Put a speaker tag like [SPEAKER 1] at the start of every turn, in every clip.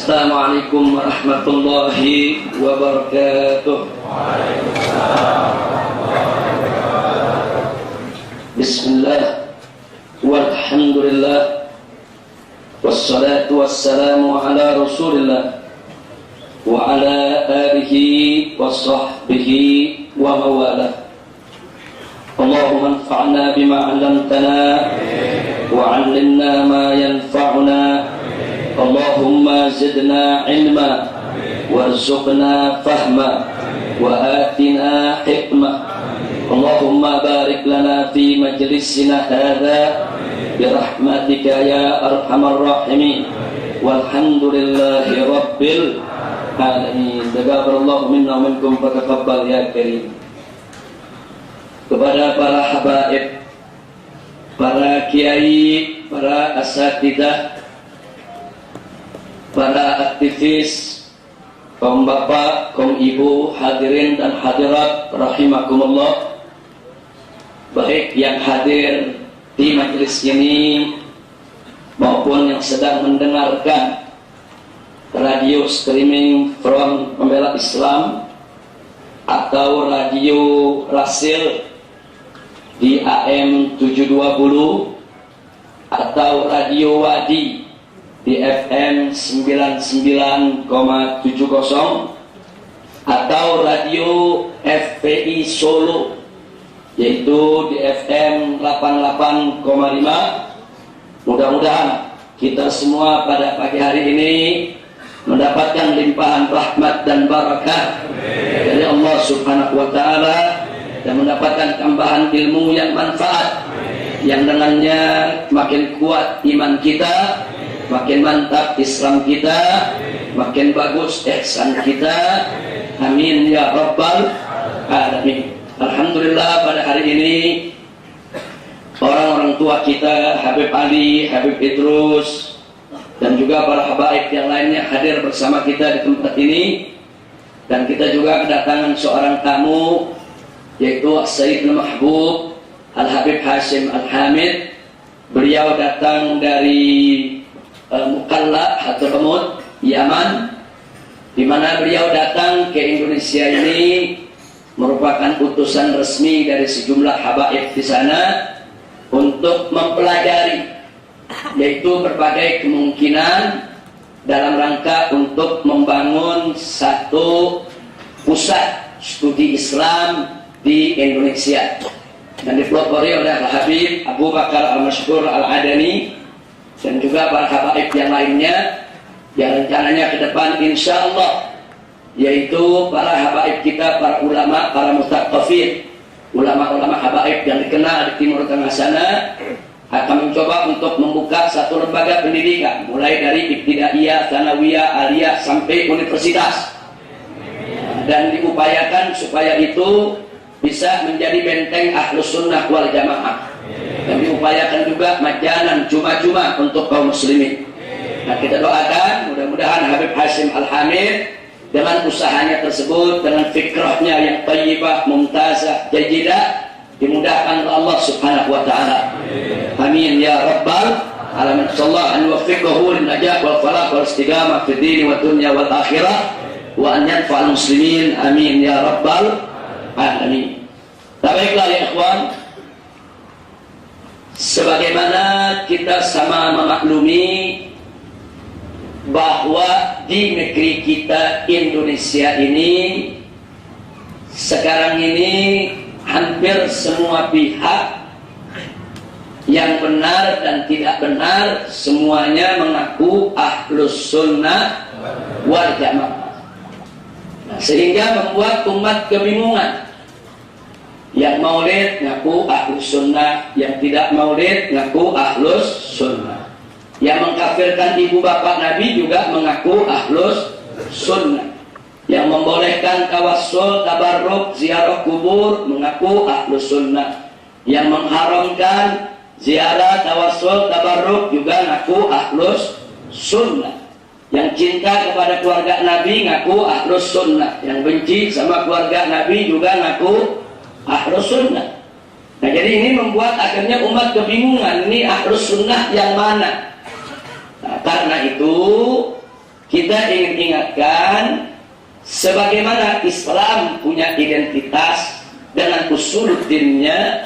[SPEAKER 1] Assalamualaikum warahmatullahi wabarakatuh. Bismillah, walhamdulillah, wassalatu wassalamu ala rasulillah wa ala alihi wa sahbihi wa mawalah. Allahumma anfa'na bima 'allamtana wa 'allimna ma yanfa'una. Allahumma zidna ilma warzuqna fahma wa atina hikmah. Allahumma barik lana fi majlisina hadha birahmatika ya arhamar rahimin. Walhamdulillahi rabbil alamin. Taqabbalallahu minna wa minkum wa taqabbal ya karim. Kepada para habaib, para kiai, para asatidzah, para aktivis, kaum bapak, kaum ibu, hadirin dan hadirat rahimakumullah, baik yang hadir di majelis ini maupun yang sedang mendengarkan radio streaming Front Pembela Islam atau radio Rasil di AM 720 atau radio Wadi di FM 99,70 atau radio FPI Solo yaitu di FM 88,5. Mudah-mudahan kita semua pada pagi hari ini mendapatkan limpahan rahmat dan barakah dari Allah Subhanahu wa taala dan mendapatkan tambahan ilmu yang manfaat yang dengannya makin kuat iman kita, makin mantap Islam kita, makin bagus ihsan kita. Amin ya rabbal alamin. Alhamdulillah pada hari ini orang-orang tua kita, Habib Ali, Habib Idrus dan juga para habaib yang lainnya hadir bersama kita di tempat ini. Dan kita juga kedatangan seorang tamu yaitu Sayyidul Mahbub Al-Habib Hashim Al-Hamid. Beliau datang dari Mukalla Hadramaut, Yaman, di mana beliau datang ke Indonesia ini merupakan utusan resmi dari sejumlah habaib di sana untuk mempelajari yaitu berbagai kemungkinan dalam rangka untuk membangun satu pusat studi Islam di Indonesia dan dipelopori oleh Al-Habib Abu Bakar Al-Mashkur Al-Adani dan juga para habaib yang lainnya yang rencananya ke depan insya Allah yaitu para habaib kita, para ulama, para mustaqafin, ulama-ulama habaib yang dikenal di Timur Tengah sana akan mencoba untuk membuka satu lembaga pendidikan mulai dari ibtidaiyah, tsanawiyah, aliyah sampai universitas dan diupayakan supaya itu bisa menjadi benteng Ahlus Sunnah wal Jamaah dan diupayakan juga majanan cuma-cuma untuk kaum muslimin. Nah, kita doakan mudah-mudahan Habib Hashim Al-Hamid dengan usahanya tersebut, dengan fikrahnya yang thayyibah, mumtazah, jayidah, dimudahkan oleh Allah Subhanahu wa taala. Amin ya rabbal alamin. Sallallahu an yuwaffiqahu lin najat wal falah wal istiqamah fid din wa dunya wal akhirah wa an yanfa'al muslimin. Amin ya rabbal alamin. Baiklah ya ikhwan, sebagaimana kita sama memaklumi bahwa di negeri kita Indonesia ini sekarang ini hampir semua pihak yang benar dan tidak benar semuanya mengaku Ahlus Sunnah wal Jamaah. Sehingga membuat umat kebingungan. Yang maulid ngaku Ahlus Sunnah, yang tidak maulid ngaku Ahlus Sunnah. Yang mengkafirkan ibu bapak Nabi juga mengaku Ahlus Sunnah. Yang membolehkan tawassul, tabarruk, ziarah kubur mengaku Ahlus Sunnah. Yang mengharamkan ziarah, tawassul, tabarruk juga ngaku Ahlus Sunnah. Yang cinta kepada keluarga Nabi ngaku Ahlus Sunnah. Yang benci sama keluarga Nabi juga ngaku Ahlus Sunnah. Nah, jadi ini membuat akhirnya umat kebingungan, ini Ahlus Sunnah yang mana? Nah, karena itu kita kita ingin ingatkan sebagaimana Islam punya identitas dengan usuluddinnya,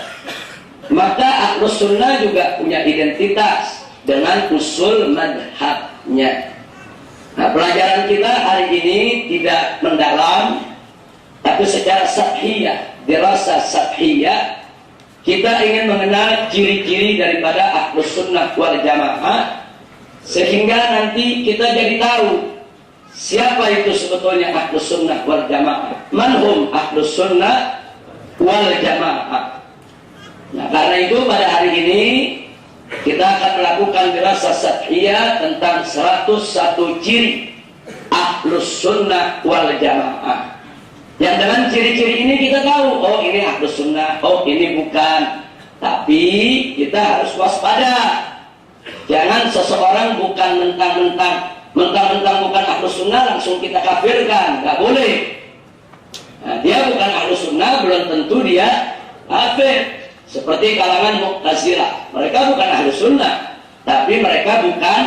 [SPEAKER 1] maka Ahlus Sunnah juga punya identitas dengan usul madhabnya. Nah, pelajaran kita hari ini tidak mendalam, tapi secara sathiyah, dirasa sathiyah, kita ingin mengenal ciri-ciri daripada Ahlus Sunnah wal Jamaah, sehingga nanti kita jadi tahu siapa itu sebetulnya Ahlus Sunnah wal Jamaah, manhum Ahlus Sunnah wal Jamaah. Nah, karena itu pada hari ini kita akan melakukan dirasa sathiyah tentang 101 ciri Ahlus Sunnah wal Jamaah. Yang dengan ciri-ciri ini kita tahu, oh ini Ahlus Sunnah, oh ini bukan. Tapi kita harus waspada. Jangan seseorang bukan mentang-mentang bukan Ahlus Sunnah langsung kita kafirkan, nggak boleh. Nah, dia bukan Ahlus Sunnah belum tentu dia kafir. Seperti kalangan Mu'tazilah, mereka bukan Ahlus Sunnah, tapi mereka bukan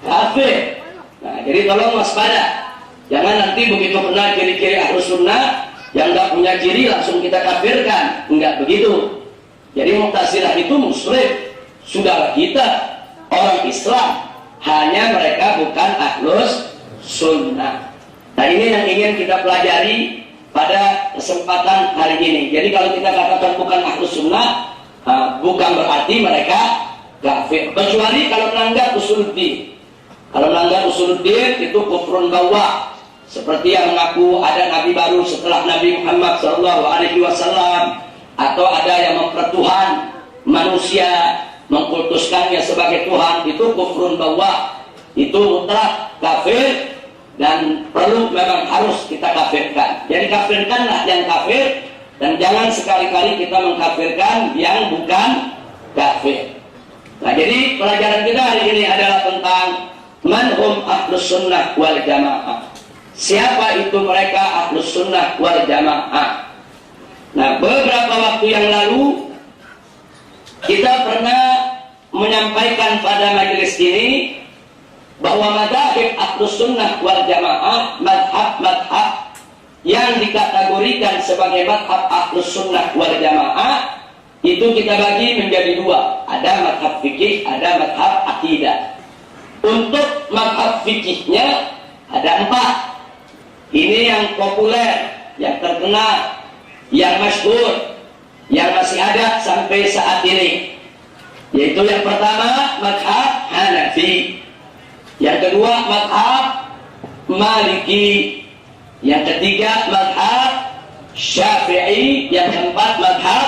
[SPEAKER 1] kafir. Nah, jadi tolong waspada. Jangan nanti begitu kenal ciri-ciri Ahlus Sunnah yang nggak punya ciri langsung kita kafirkan, enggak begitu. Jadi Mu'tazilah itu musyrik, saudara kita, orang Islam, hanya mereka bukan Ahlus Sunnah. Nah, ini yang ingin kita pelajari pada kesempatan hari ini. Jadi kalau kita katakan bukan Ahlus Sunnah, bukan berarti mereka kafir, kecuali kalau melanggar usuluddin. Kalau melanggar usuluddin itu kufrun bawah, seperti yang mengaku ada nabi baru setelah Nabi Muhammad SAW, atau ada yang mempertuhan manusia, mengkultuskannya sebagai Tuhan, itu kufrun bawah, itu mutlak kafir dan perlu memang harus kita kafirkan. Jadi kafirkanlah yang kafir dan jangan sekali-kali kita mengkafirkan yang bukan kafir. Nah, jadi pelajaran kita hari ini adalah tentang manhum Ahlus Sunnah wal Jamaah. Siapa itu mereka Ahlus Sunnah wal Jamaah? Nah, beberapa waktu yang lalu kita pernah menyampaikan pada majelis ini bahwa madhab Ahlus Sunnah wal Jamaah, madhab-madhab yang dikategorikan sebagai madhab Ahlus Sunnah wal Jamaah, itu kita bagi menjadi dua. Ada madhab fikih, ada madhab akidah. Untuk madhab fikihnya ada 4. Ini yang populer, yang terkenal, yang masyhur, yang masih ada sampai saat ini. Yaitu yang pertama madhab Hanafi, yang kedua madhab Maliki, yang ketiga madhab Syafi'i, yang keempat madhab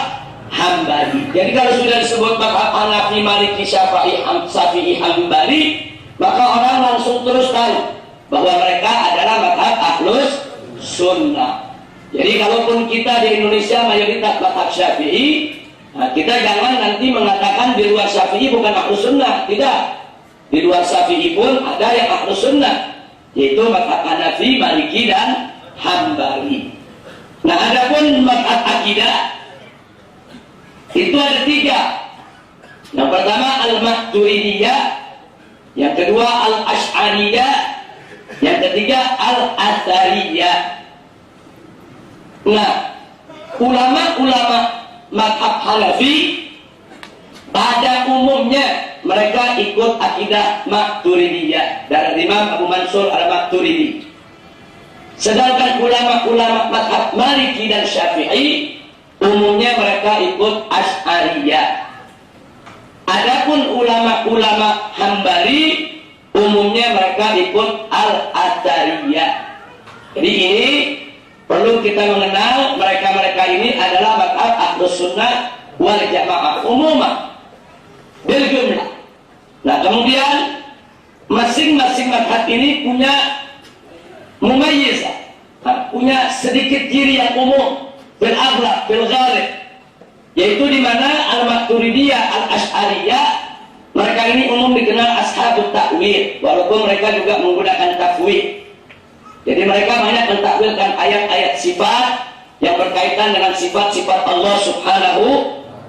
[SPEAKER 1] Hambali. Jadi kalau sudah disebut madhab Hanafi, Maliki, Syafi'i, Hambali, maka orang langsung terus tahu bahwa mereka adalah madhab Ahlus Sunnah. Jadi kalaupun kita di Indonesia mayoritas madhab Syafi'i, nah, kita jangan nanti mengatakan di luar Syafi'i bukan Ahlus Sunnah. Tidak. Di luar Syafi'i pun ada yang Ahlus Sunnah, yaitu madhab Hanafi, Maliki, dan Hambali. Nah, adapun madhab akidah itu ada 3. Yang pertama Al-Maturidiyah, yang kedua Al-Asy'ariyah, yang ketiga Al-Athariyah. Nah, ulama-ulama madhab Hanafi pada umumnya mereka ikut akidah Maturidiyah dari Imam Abu Mansur Al-Maturidi. Sedangkan ulama-ulama madhab Maliki dan Syafi'i umumnya mereka ikut Asy'ariyah. Adapun ulama-ulama Hambali umumnya mereka ikut Al-Athariyah. Jadi ini perlu kita mengenal mereka-mereka ini adalah madhab Ahlus Sunnah wal Jamaah umumah bil jumlah. Nah, kemudian masing-masing madhab ini punya mumayyizah, punya sedikit ciri yang umum bil aghlab, bil ghalib, yaitu di mana Al-Maturidiyah, Al-Asy'ariyah mereka ini umum dikenal ashabut ta'wil, walaupun mereka juga menggunakan tafwid. Jadi mereka banyak mentakwilkan ayat-ayat sifat yang berkaitan dengan sifat-sifat Allah Subhanahu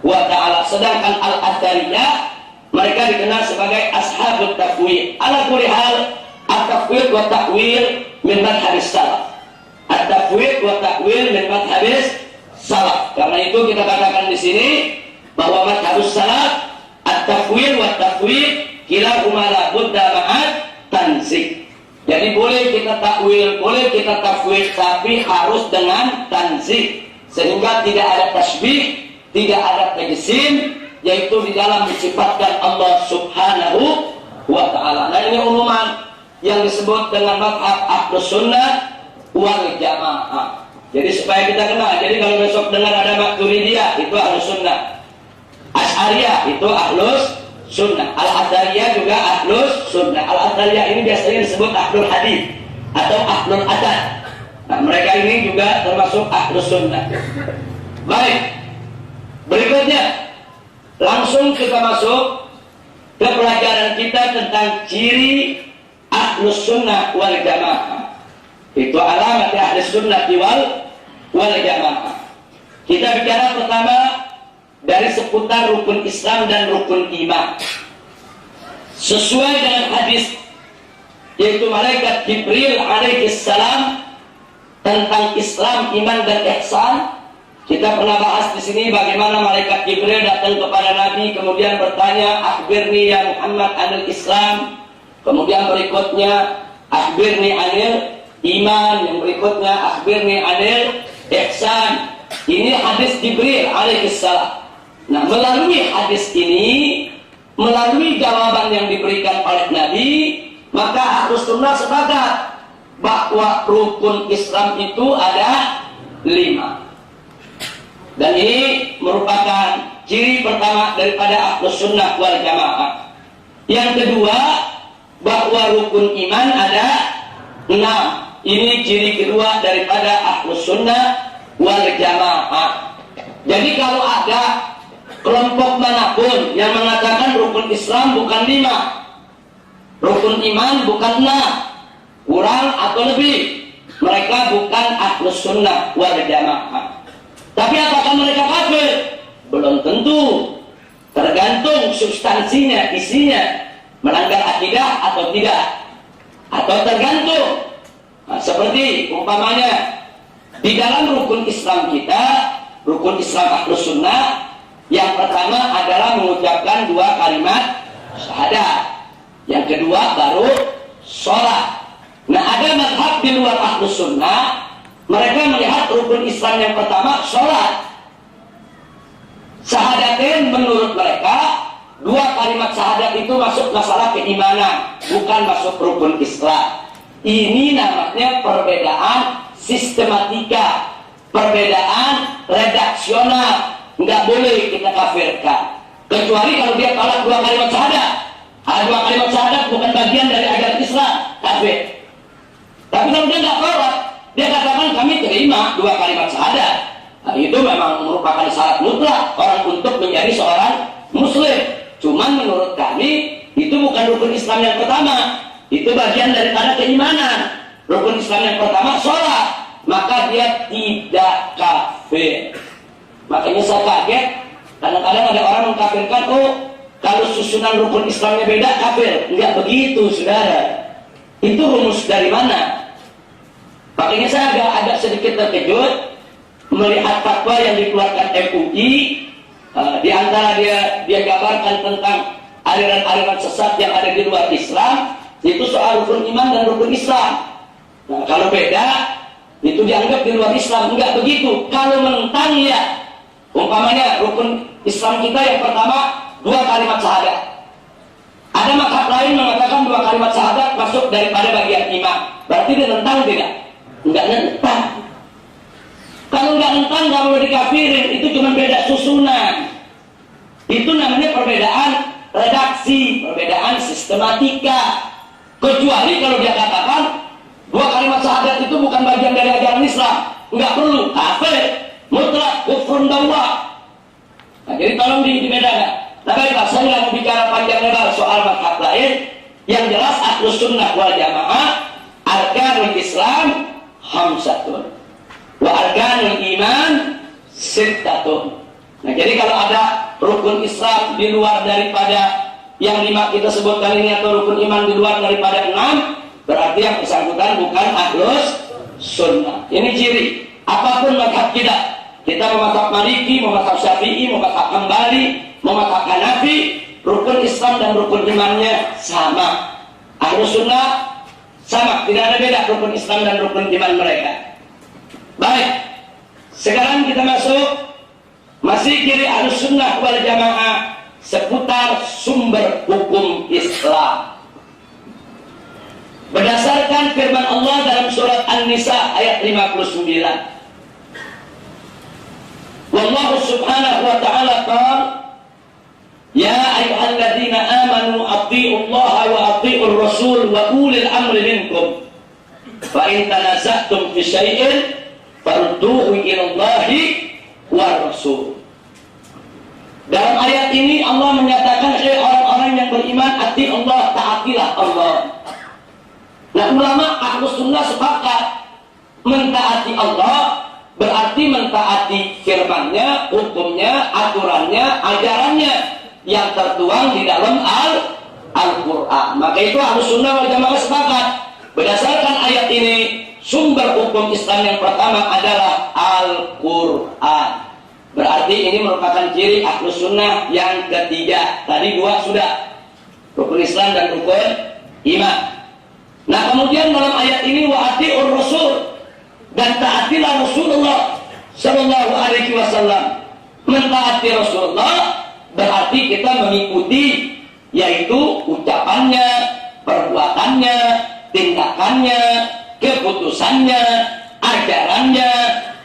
[SPEAKER 1] wa ta'ala. Sedangkan Al-Athariyah mereka dikenal sebagai ashabut tafwid. Ala kulli hal, at-tafwid wa ta'wil min madhhabis salaf. At-tafwid wa ta'wil min madhhabis salaf. Karena itu kita katakan di sini bahwa madhhabus salaf at-tafwid wa ta'wil kilahuma la budda ma'at tanzih. Jadi boleh kita takwil, boleh kita tafwid, tapi harus dengan tanzih, sehingga tidak ada tasbih, tidak ada tajsim, yaitu di dalam mensifatkan Allah Subhanahu wa ta'ala. Nah, ini umuman yang disebut dengan madhab ahlus sunnah wal jamaah. Jadi supaya kita kenal, jadi kalau besok dengar ada Maturidiyah, itu ahlus sunnah. Asy'ariyah itu ahlus sunnah. Al-Adariyah juga ahlus sunnah. Al-Adariyah ini biasanya disebut ahlul hadis atau ahlul adad. Nah, mereka ini juga termasuk ahlus sunnah. Baik, berikutnya langsung kita masuk ke pelajaran kita tentang ciri ahlus sunnah wal jamaah. Itu alamat ahlus sunnah wal jamaah. Kita bicara pertama dari seputar rukun Islam dan rukun iman. Sesuai dengan hadis yaitu malaikat Jibril alaihissalam tentang Islam, iman dan ihsan. Kita pernah bahas di sini bagaimana malaikat Jibril datang kepada Nabi kemudian bertanya, "Akhbirni ya Muhammad anil Islam." Kemudian berikutnya, "Akhbirni anil iman." Yang berikutnya, "Akhbirni anil ihsan." Ini hadis Jibril alaihissalam. Nah, melalui hadis ini, melalui jawaban yang diberikan oleh Nabi, maka ahlus sunnah sepakat bahwa rukun Islam itu ada 5. Dan ini merupakan ciri pertama daripada ahlus sunnah wal jamaah. Yang kedua, bahwa rukun iman ada 6. Ini ciri kedua daripada ahlus sunnah wal jamaah. Jadi kalau ada kelompok manapun yang mengatakan rukun Islam bukan 5, rukun iman bukan 6, kurang atau lebih, mereka bukan ahlus sunnah wal jamaah. Tapi apakah mereka kafir? Belum tentu. Tergantung substansinya, isinya, melanggar akidah atau tidak, atau tergantung. Nah, seperti umpamanya di dalam rukun Islam kita, rukun Islam ahlus sunnah, yang pertama adalah mengucapkan 2 kalimat syahadat. Yang kedua baru sholat. Nah, ada mazhab di luar ahlus sunnah, mereka melihat rukun Islam yang pertama sholat. Syahadatain menurut mereka 2 kalimat syahadat itu masuk masalah keimanan, bukan masuk rukun Islam. Ini namanya perbedaan sistematika, perbedaan redaksional. Nggak boleh kita kafirkan, kecuali kalau dia tolak 2 kalimat syahadat. 2 kalimat syahadat bukan bagian dari ajaran Islam, kafir. Tapi kalau dia nggak tolak, dia katakan kami terima 2 kalimat syahadat. Nah, itu memang merupakan syarat mutlak orang untuk menjadi seorang muslim. Cuman menurut kami itu bukan rukun Islam yang pertama, itu bagian daripada keimanan. Rukun Islam yang pertama sholat, maka dia tidak kafir. Makanya saya kaget, kadang-kadang ada orang mengkafirkan, oh kalau susunan rukun Islamnya beda kafir. Enggak begitu, saudara. Itu rumus dari mana? Makanya saya agak sedikit terkejut melihat fatwa yang dikeluarkan MUI. Di antara dia gambarkan tentang aliran-aliran sesat yang ada di luar Islam, itu soal rukun iman dan rukun Islam. Nah, kalau beda, itu dianggap di luar Islam. Enggak begitu. Kalau menentang ya, umpamanya rukun Islam kita yang pertama 2 kalimat syahadat. Ada mazhab lain mengatakan 2 kalimat syahadat masuk daripada bagian iman. Berarti dia nentang tidak? Enggak nentang. Kalau enggak nentang enggak boleh dikafirin. Itu cuma beda susunan. Itu namanya perbedaan redaksi, perbedaan sistematika. Kecuali kalau dia katakan 2 kalimat syahadat itu bukan bagian dari ajaran Islam, enggak perlu, kafir, mutlak, kufrun bawah. Nah, jadi tolong dibedakan. Nah, baiklah, saya nggak mau bicara panjang lebar soal mazhab lain. Yang jelas ahlus sunnah wal jamaah, arkanul Islam khamsatun, wa arkanul iman sittatun. Nah, jadi kalau ada rukun Islam di luar daripada yang 5 kita sebutkan ini, atau rukun iman di luar daripada 6, berarti yang bersangkutan bukan ahlus sunnah. Ini ciri. Apapun mazhab kita mau mazhab Maliki, mau mazhab Syafi'i, mau mazhab Hambali, mau mazhab Hanafi, rukun Islam dan rukun imannya sama. Ahlus sunnah sama, tidak ada beda rukun Islam dan rukun iman mereka. Baik, sekarang kita masih ciri ahlus sunnah wal jamaah seputar sumber hukum Islam. Berdasarkan firman Allah dalam surat An-Nisa ayat 59. Wallahu subhanahu wa ta'ala qala ya ayyuhalladzina amanu atti'ullaha wa atti'ur rasul wa ulil amri minkum fa in tanaza'tum fi syai'in farudduhu ilallahi war rasul. Dalam ayat ini Allah menyatakan orang-orang yang beriman ati Allah, taatilah Allah. Nah, ulama ahlus sunnah sepakat mentaati Allah berarti mentaati firman-Nya, hukumnya, aturannya, ajarannya yang tertuang di dalam Al-Quran. Maka itu ahlus sunnah wal jamaah sepakat. Berdasarkan ayat ini, sumber hukum Islam yang pertama adalah Al-Quran. Berarti ini merupakan ciri ahlus sunnah yang ketiga. Tadi dua sudah, rukun Islam dan rukun iman. Nah, kemudian dalam ayat ini wa ati'ur rasul, dan taatilah Rasulullah sallallahu alaihi wasallam. Mentaati Rasulullah berarti kita mengikuti, yaitu ucapannya, perbuatannya, tindakannya, keputusannya, ajarannya,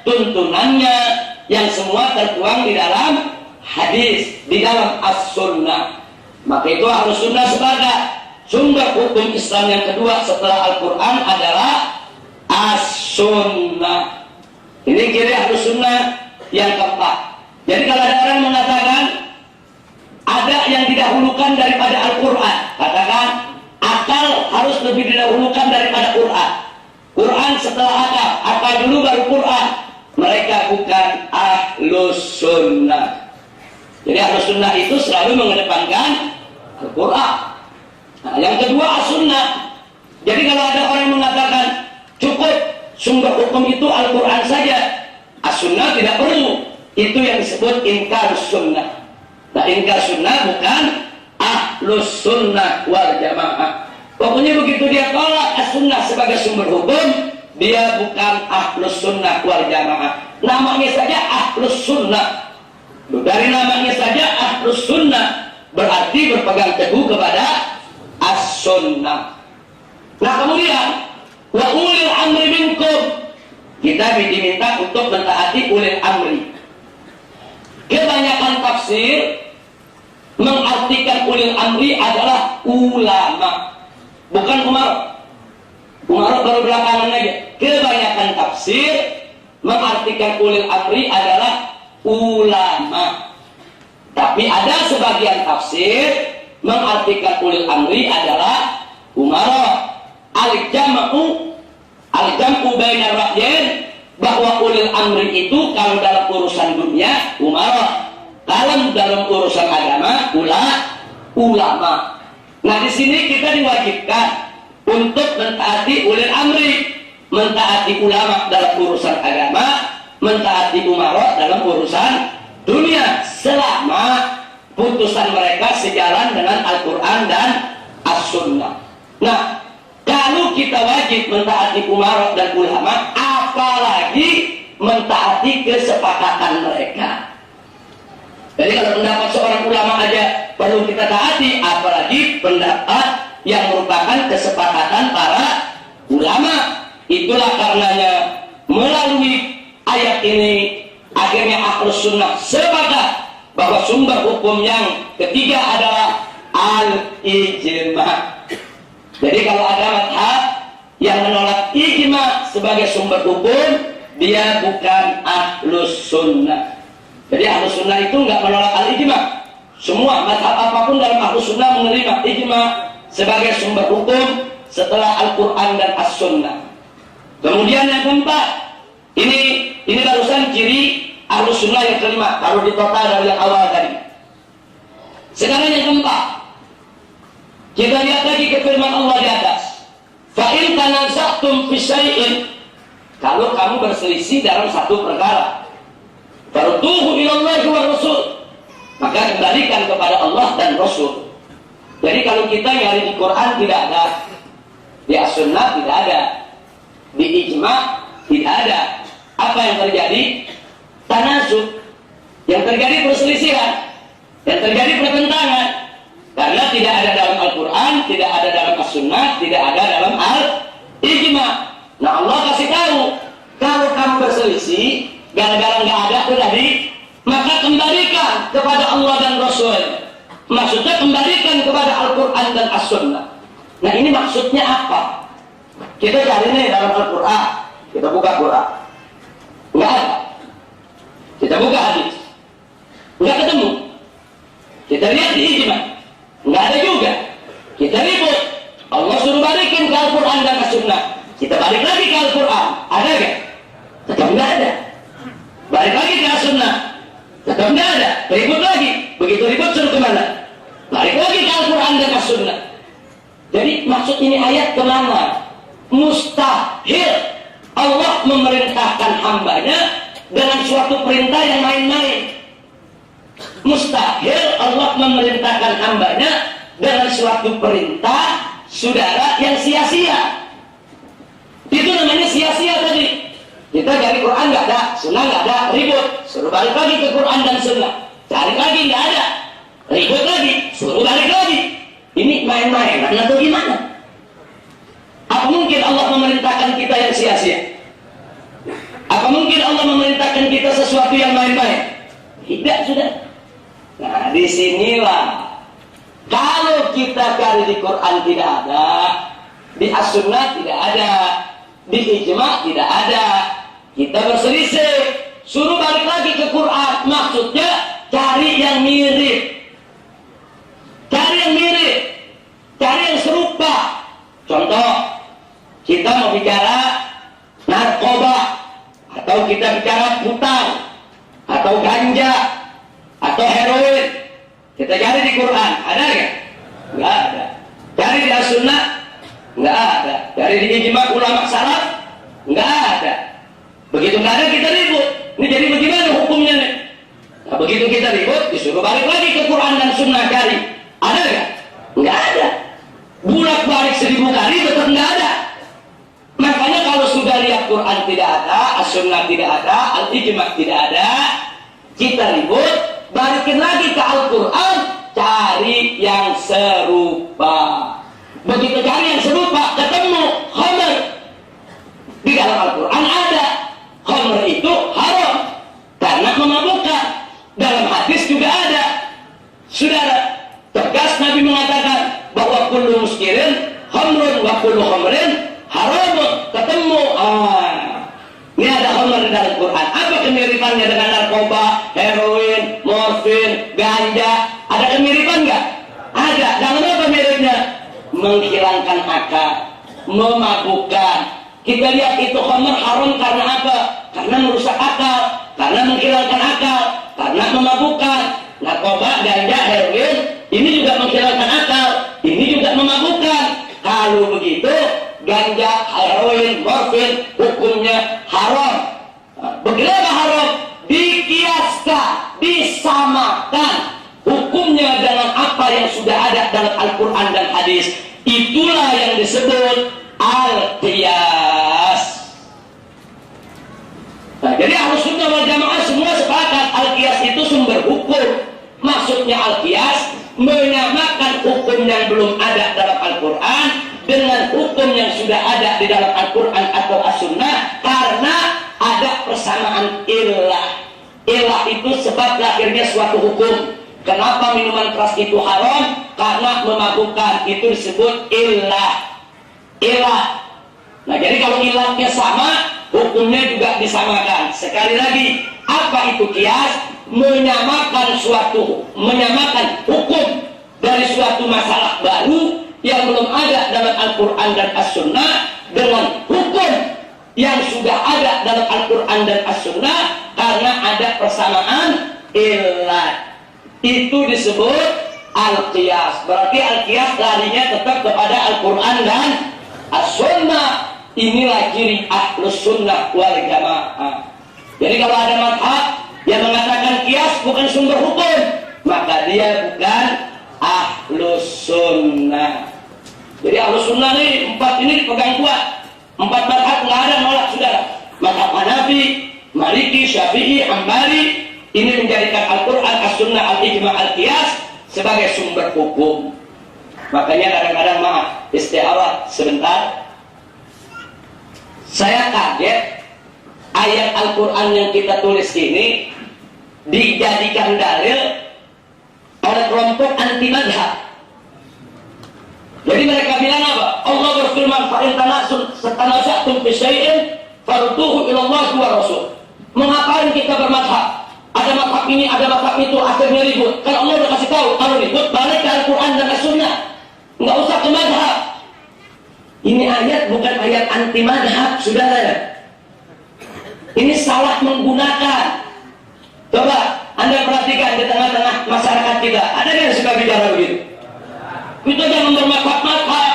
[SPEAKER 1] tuntunannya, yang semua tertuang di dalam hadis, di dalam as-sunnah. Maka itu harus sunnah sepakat. Sumber hukum Islam yang kedua setelah Al-Quran adalah as-sunnah. Ini ciri harus sunnah yang keempat. Jadi kalau ada orang mengatakan ada yang didahulukan daripada Al-Quran, katakan akal harus lebih didahulukan daripada Quran. Quran setelah akal dulu baru Quran. Mereka bukan ahlus sunnah. Jadi ahlus sunnah itu selalu mengedepankan Al-Quran. Nah, yang kedua as-sunnah. Jadi kalau ada orang yang mengatakan cukup sumber hukum itu Al-Quran saja, as-sunnah tidak perlu, itu yang disebut inkar sunnah. Nah, inkar sunnah bukan ahlus sunnah wal jamaah. Pokoknya begitu dia tolak as-sunnah sebagai sumber hukum, dia bukan ahlus sunnah wal jamaah. Namanya saja ahlus sunnah. Dari namanya saja ahlus sunnah berarti berpegang teguh kepada as-sunnah. Nah, kemudian wa ulil amri minkum, kita diminta untuk mentaati ulil amri. Kebanyakan tafsir mengartikan ulil amri adalah ulama, bukan umar. Umar baru belakangan aja. Kebanyakan tafsir mengartikan ulil amri adalah ulama. Tapi ada sebagian tafsir mengartikan ulil amri adalah umara. Al-jam'u bainar ra'yain, bahwa ulil amri itu kalau dalam urusan dunia umara, kalau dalam urusan agama ulama. Nah, di sini kita diwajibkan untuk mentaati ulil amri, mentaati ulama dalam urusan agama, mentaati umara dalam urusan dunia, selama putusan mereka sejalan dengan Al-Quran dan As-Sunnah. Nah, kalau kita wajib mentaati umara dan ulama, apalagi mentaati kesepakatan mereka. Jadi kalau pendapat seorang ulama aja perlu kita taati, apalagi pendapat yang merupakan kesepakatan para ulama. Itulah karenanya melalui ayat ini akhirnya ahlus sunnah sepakat bahwa sumber hukum yang ketiga adalah al-ijma'. Jadi kalau ada mazhab yang menolak ijma' sebagai sumber hukum, dia bukan ahlus sunnah. Jadi ahlus sunnah itu nggak menolak al-ijma'. Semua mazhab apapun dalam ahlus sunnah menerima ijma' sebagai sumber hukum setelah Al-Quran dan As-Sunnah. Kemudian yang keempat, ini barusan ciri ahlus sunnah yang kelima, kalau ditotal dari yang awal tadi. Sekarang yang keempat, kita lihat lagi ke firman Allah di atas. Fa in tanaza'tum fi syai'in, kalau kamu berselisih dalam satu perkara, farudduhu ila Allah wa Rasul, maka kembalikan kepada Allah dan Rasul. Jadi kalau kita nyari di Quran tidak ada, di As-Sunnah tidak ada, di Ijma' tidak ada, apa yang terjadi? Tanazuk, yang terjadi perselisihan, yang terjadi pertentangan, karena tidak ada dalam Al-Quran, tidak ada dalam As-Sunnah, tidak ada dalam Al-Ijma'. Nah Allah kasih tahu, kalau kamu berselisih gara-gara nggak ada itu tadi, maka kembalikan kepada Allah dan Rasul. Maksudnya kembalikan kepada Al-Quran dan As-Sunnah. Nah ini maksudnya apa? Kita cari nih dalam Al-Quran, kita buka Quran, nggak ada. Kita buka hadis, nggak ketemu. Kita lihat di Ijma', nggak ada juga. Kita ribut, Allah suruh balikin ke Al-Quran dan As-Sunnah. Kita balik lagi ke Al-Quran, ada nggak? Tetap nggak ada. Balik lagi ke As-Sunnah, tetap nggak ada. Ribut lagi, begitu ribut suruh kemana? Balik lagi ke Al-Quran dan As-Sunnah. Jadi maksud ini ayat kemana? Mustahil Allah memerintahkan hambanya dengan suatu perintah yang main-main. Mustahil Allah memerintahkan hambanya dengan suatu perintah, saudara, yang sia-sia. Itu namanya sia-sia tadi. Kita dari Quran nggak ada, Sunnah nggak ada, ribut, suruh balik lagi ke Quran dan Sunnah. Cari lagi nggak ada, ribut lagi, suruh balik lagi. Ini main-main atau gimana? Apa mungkin Allah memerintahkan kita yang sia-sia? Apa mungkin Allah memerintahkan kita sesuatu yang main-main? Tidak, sudah. Nah, disinilah kalau kita cari di Quran tidak ada, di As-Sunnah tidak ada, di Ijma' tidak ada, kita berselisih, suruh balik lagi ke Quran. Maksudnya cari yang mirip, cari yang mirip, cari yang serupa. Contoh, kita mau bicara narkoba, atau kita bicara hutang, atau ganja, atau heroin. Kita cari di Quran, ada nggak? Nggak ada. Cari di As-Sunnah, nggak ada. Cari di Ijma' ulama salaf, nggak ada. Begitu nggak ada, kita ribut. Ini jadi bagaimana hukumnya nih? Nah, begitu kita ribut, disuruh balik lagi ke Quran dan Sunnah cari. Ada nggak? Nggak ada. Bulak-balik 1000 kali tetap nggak ada. Makanya kalau sudah lihat Quran tidak ada, As-Sunnah tidak ada, Al-Ijma' tidak ada, kita ribut, balikin lagi ke Al-Quran, cari yang serupa. Begitu cari yang serupa, ketemu khamr. Di dalam Al-Quran ada, khamr itu haram karena memabukkan. Dalam hadis juga ada. Saudara, tegas Nabi mengatakan bahwa kullu muskirin khamrun wa kullu khamrin haramun. Ketemu, ini ada khamr di dalam Quran. Apa kemiripannya dengan narkoba, heroin, morfin, ganja? Ada kemiripan nggak? Ada. Dalam apa miripnya? Menghilangkan akal, memabukkan. Kita lihat itu khamr haram karena apa? Karena merusak akal, karena menghilangkan akal, karena memabukkan. Narkoba, ganja, heroin, ini juga menghilangkan akal, ini juga memabukkan. Kalau begitu, ganja, heroin, morfin, hukumnya haram. Bagaimana haram? Dikiaskan, disamakan hukumnya dengan apa yang sudah ada dalam Al-Quran dan hadis. Itulah yang disebut al-qiyas. Nah, jadi Ahlussunnah wal Jamaah semua sepakat al-qiyas itu sumber hukum. Maksudnya al-qiyas menyamakan hukum yang belum ada dalam Al-Quran dengan hukum yang sudah ada di dalam Al-Quran atau As-Sunnah, karena ada persamaan illah. Illah itu sebab lahirnya suatu hukum. Kenapa minuman keras itu haram? Karena memabukkan. Itu disebut illah. Illah. Nah, jadi kalau ilahnya sama, hukumnya juga disamakan. Sekali lagi, apa itu qiyas? Menyamakan hukum dari suatu masalah baru yang belum ada dalam Al-Quran dan As-Sunnah dengan hukum yang sudah ada dalam Al-Quran dan As-Sunnah karena ada persamaan illah. Itu disebut al-qiyas. Berarti al-qiyas larinya tetap kepada Al-Quran dan as-sunnah. Inilah ciri ahlus sunnah wal jamaah. Jadi kalau ada madhab yang mengatakan kias bukan sumber hukum, maka dia bukan ahlus sunnah. Jadi ahlus sunnah ini empat ini dipegang kuat. Empat madhab nggak ada nolak, saudara. Madhab Hanafi, Maliki, Syafi'i, Hambali, ini menjadikan Al-Quran, As-Sunnah, Al-Ijma', Al-Qiyas sebagai sumber hukum. Makanya kadang-kadang maaf, istiarat sebentar. Saya kaget ayat Al-Quran yang kita tulis ini dijadikan dalil oleh kelompok anti madhab. Jadi mereka bilang apa? Allah berfirman, "Fa'in tanaza'tum fi syai'in farudduhu ila Allah wa Rasul." Mengapain kita bermadhab? Ada madhab ini, ada madhab itu, akhirnya ribut. Kan Allah udah kasih tahu, kalau ribut balik ke Al-Quran dan As-Sunnah. Nggak usah ke madhab. Ini ayat bukan ayat anti madhab, saudara. Ini salah menggunakan. Coba Anda perhatikan di tengah-tengah masyarakat kita, ada yang suka bicara begitu? Kita jangan bermadhab-madhab.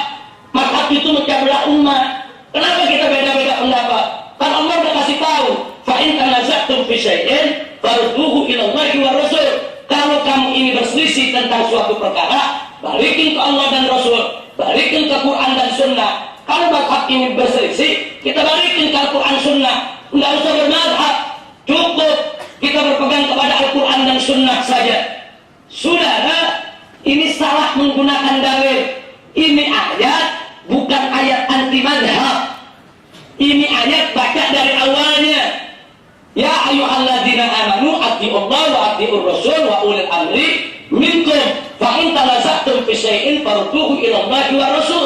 [SPEAKER 1] Madhab itu memecah belah umat. Kenapa kita beda-beda pendapat? Kan Allah udah kasih tahu, "Fa'in tanaza'tum fi syai'in farudduhu ila Allah wa Rasul." Kalau kamu ini berselisih tentang suatu perkara, balikin ke Allah dan Rasul, balikin ke Quran dan Sunnah. Kalau madhab ini berselisih, kita balikin ke Al-Quran Sunnah. Nggak usah bermadhab, cukup kita berpegang kepada Al-Quran dan Sunnah saja. Saudara, ini salah menggunakan dalil. Ini ayat bukan ayat anti madhab. Ini ayat baca dari awalnya. Ya ayyuhalladzina amanu atti'ullah wa atti'ur rasul wa ulil amri minkum fa in tanaza'tum fi syai'in farudduhu ila Allah wa Rasul.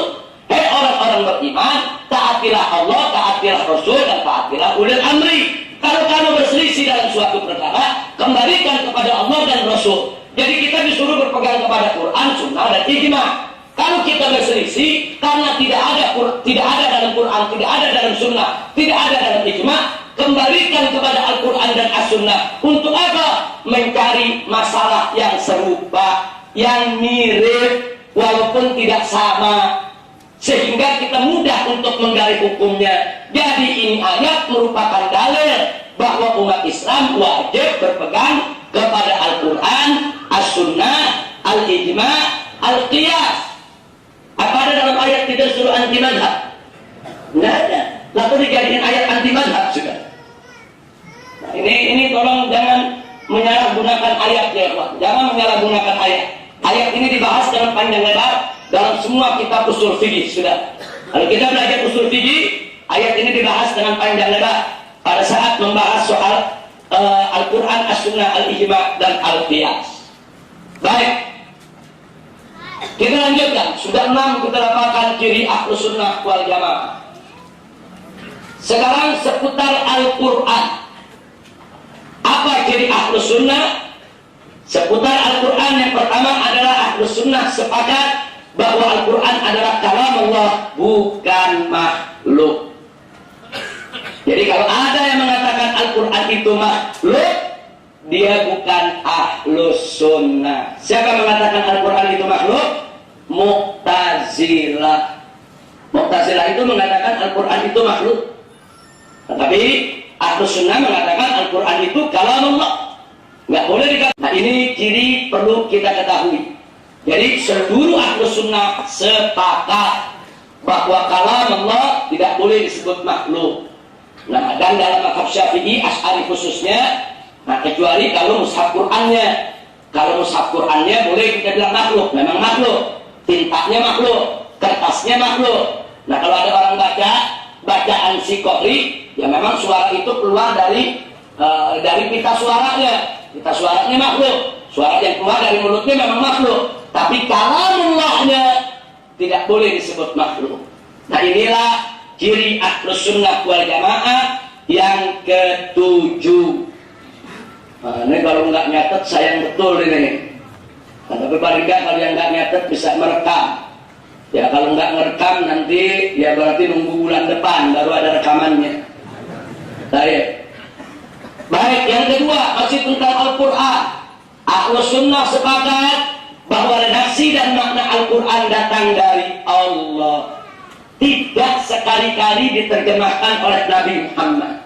[SPEAKER 1] Hei orang-orang beriman, taatilah Allah, taatilah Rasul, dan taatilah ulil amri. Kalau kamu berselisih dalam suatu perkara, kembalikan kepada Allah dan Rasul. Jadi kita disuruh berpegang kepada Quran, Sunnah, dan Ijma'. Kalau kita berselisih karena tidak ada dalam Quran, tidak ada dalam Sunnah, tidak ada dalam Ijma', kembalikan kepada Al-Quran dan As-Sunnah. Untuk apa? Mencari masalah yang serupa, yang mirip, walaupun tidak sama, sehingga kita mudah untuk menggali hukumnya. Jadi ini ayat merupakan dalil bahwa umat Islam wajib berpegang kepada Al-Quran, As-Sunnah, Al-Ijma', Al-Qiyas. Apa ada dalam ayat tidak suruh anti madhab? Nggak ada. Lalu dijadiin ayat anti madhab sudah. Nah, ini tolong jangan menyalahgunakan ayat ya Allah. Jangan menyalahgunakan ayat. Ayat ini dibahas dalam panjang lebar dalam semua kitab usul fikih sudah. Kalau kita belajar usul fikih, ayat ini dibahas dengan panjang lebar pada saat membahas soal Al-Quran, As-Sunnah, Al-Ijma' dan Al-Qiyas. Baik. Kita lanjutkan. Sudah 6 kita dapatkan ciri Ahlus Sunnah wal Jamaah. Sekarang seputar Al-Quran. Apa ciri Ahlus Sunnah? Seputar Al-Quran yang pertama adalah Ahlus Sunnah sepakat bahwa Al-Quran adalah kalam Allah, bukan makhluk. Jadi kalau ada yang mengatakan Al-Quran itu makhluk, dia bukan Ahlus Sunnah. Siapa mengatakan Al-Quran itu makhluk? Mu'tazilah. Mu'tazilah itu mengatakan Al-Quran itu makhluk. Tetapi Ahlus Sunnah mengatakan Al-Quran itu kalam Allah. Nggak boleh dikatakan. Nah ini ciri perlu kita ketahui. Jadi seluruh Ahlus Sunnah sepakat bahwa kalam Allah tidak boleh disebut makhluk. Nah dan dalam mazhab Syafi'i, Asy'ari khususnya, nah kecuali kalau mushaf Qur'annya. Kalau mushaf Qur'annya boleh kita bilang makhluk, memang makhluk. Tintanya makhluk, kertasnya makhluk. Nah kalau ada orang baca bacaan si qori, ya memang suara itu keluar dari pita suaranya. Pita suaranya makhluk. Suara yang keluar dari mulutnya memang makhluk. Tapi kalamullah-nya tidak boleh disebut makhluk. Nah inilah ciri Ahlus Sunnah wal Jamaah yang ketujuh. Nah, ini kalau nggak nyatet sayang betul ini. Nah, tapi paling nggak kalau yang nggak nyatet bisa merekam. Ya kalau nggak merekam nanti ya berarti nunggu bulan depan baru ada rekamannya. Baik, yang kedua masih tentang Al-Quran. Ahlus Sunnah sepakat bahwa redaksi dan makna Al-Quran datang dari Allah. tidak sekali-kali diterjemahkan oleh Nabi Muhammad.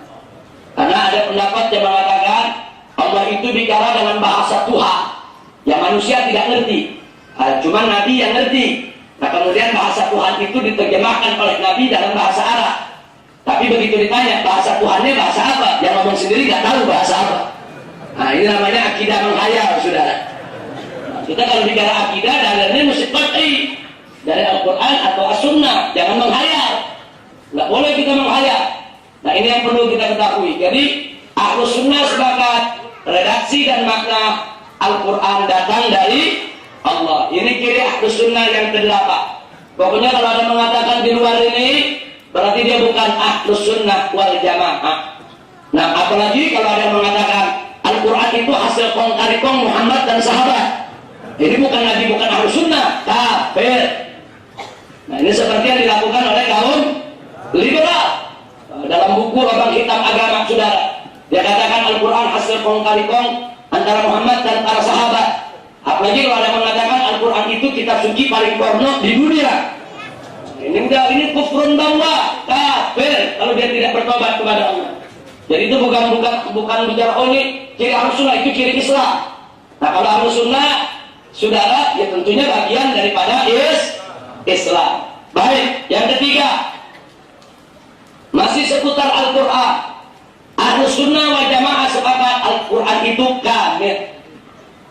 [SPEAKER 1] Karena ada pendapat yang mengatakan Allah itu bicara dengan bahasa Tuhan yang manusia tidak ngerti. Cuma Nabi yang ngerti. Nah kemudian bahasa Tuhan itu diterjemahkan oleh Nabi dalam bahasa Arab. Tapi begitu ditanya bahasa Tuhannya bahasa apa, yang ngomong sendiri nggak tahu bahasa apa. Nah ini namanya akidah menghayal, saudara. Nah, kita kalau bicara akidah dalilnya mesti qat'i dari Al-Quran atau As-Sunnah, jangan menghayal. Nggak boleh kita menghayal. Nah ini yang perlu kita ketahui. Jadi Ahlus Sunnah sepakat redaksi dan makna Al-Quran datang dari Allah. Ini ciri Ahlus Sunnah yang ke-8. Pokoknya kalau ada mengatakan di luar ini, berarti dia bukan Ahlus Sunnah wal Jamaah. Nah apalagi kalau ada yang mengatakan Al-Quran itu hasil kong kali kong Muhammad dan sahabat. Ini bukan Nabi, bukan Ahlus Sunnah, kafir. Nah ini seperti yang dilakukan oleh kaum liberal. Dalam buku Lubang Hitam Agama, saudara, dia katakan Al-Quran hasil kong kali kong antara Muhammad dan para sahabat. Apalagi kalau ada yang mengatakan Al-Quran itu kitab suci paling porno di dunia. Ini kufrun bawah, kafir kalau dia tidak bertobat kepada Allah. Jadi itu bukan bicara ini ciri Ahlus Sunnah, itu ciri Islam. Nah kalau Ahlus Sunnah, saudara, ya tentunya bagian daripada Islam. Baik, yang ketiga masih seputar Al-Quran. Ahlus Sunnah wal Jamaah sepakat Al-Quran itu kamil.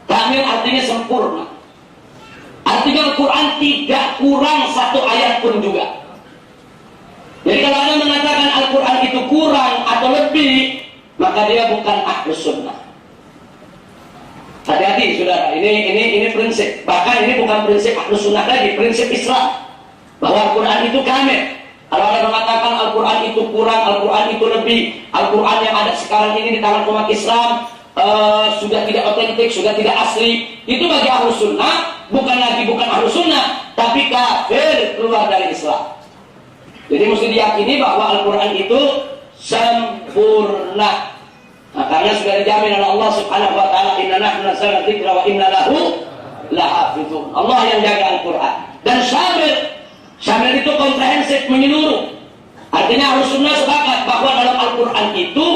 [SPEAKER 1] Kamil artinya sempurna. Artinya Al-Quran tidak kurang satu ayat pun juga. Jadi kalau Anda mengatakan Al-Quran itu kurang atau lebih, maka dia bukan Ahlus Sunnah. Hati-hati saudara, ini prinsip. Bahkan ini bukan prinsip Ahlus Sunnah lagi, prinsip Islam. Bahwa Al-Quran itu kamil. Kalau ada mengatakan Al-Quran itu kurang, Al-Quran itu lebih, Al-Quran yang ada sekarang ini di tangan umat Islam sudah tidak otentik, sudah tidak asli, itu bagi Ahlus Sunnah bukan Ahlus Sunnah, tapi kafir, keluar dari Islam. Jadi mesti diyakini bahwa Al-Quran itu sempurna. Nah, karena sudah dijamin oleh Allah Subhanahu wa taala, inna nahnu nazzalna dzikra wa inna lahu lahafizun. Allah yang jaga Al-Quran. Dan syamil itu komprehensif, menyeluruh. Artinya Ahlus Sunnah sepakat bahwa dalam Al-Quran itu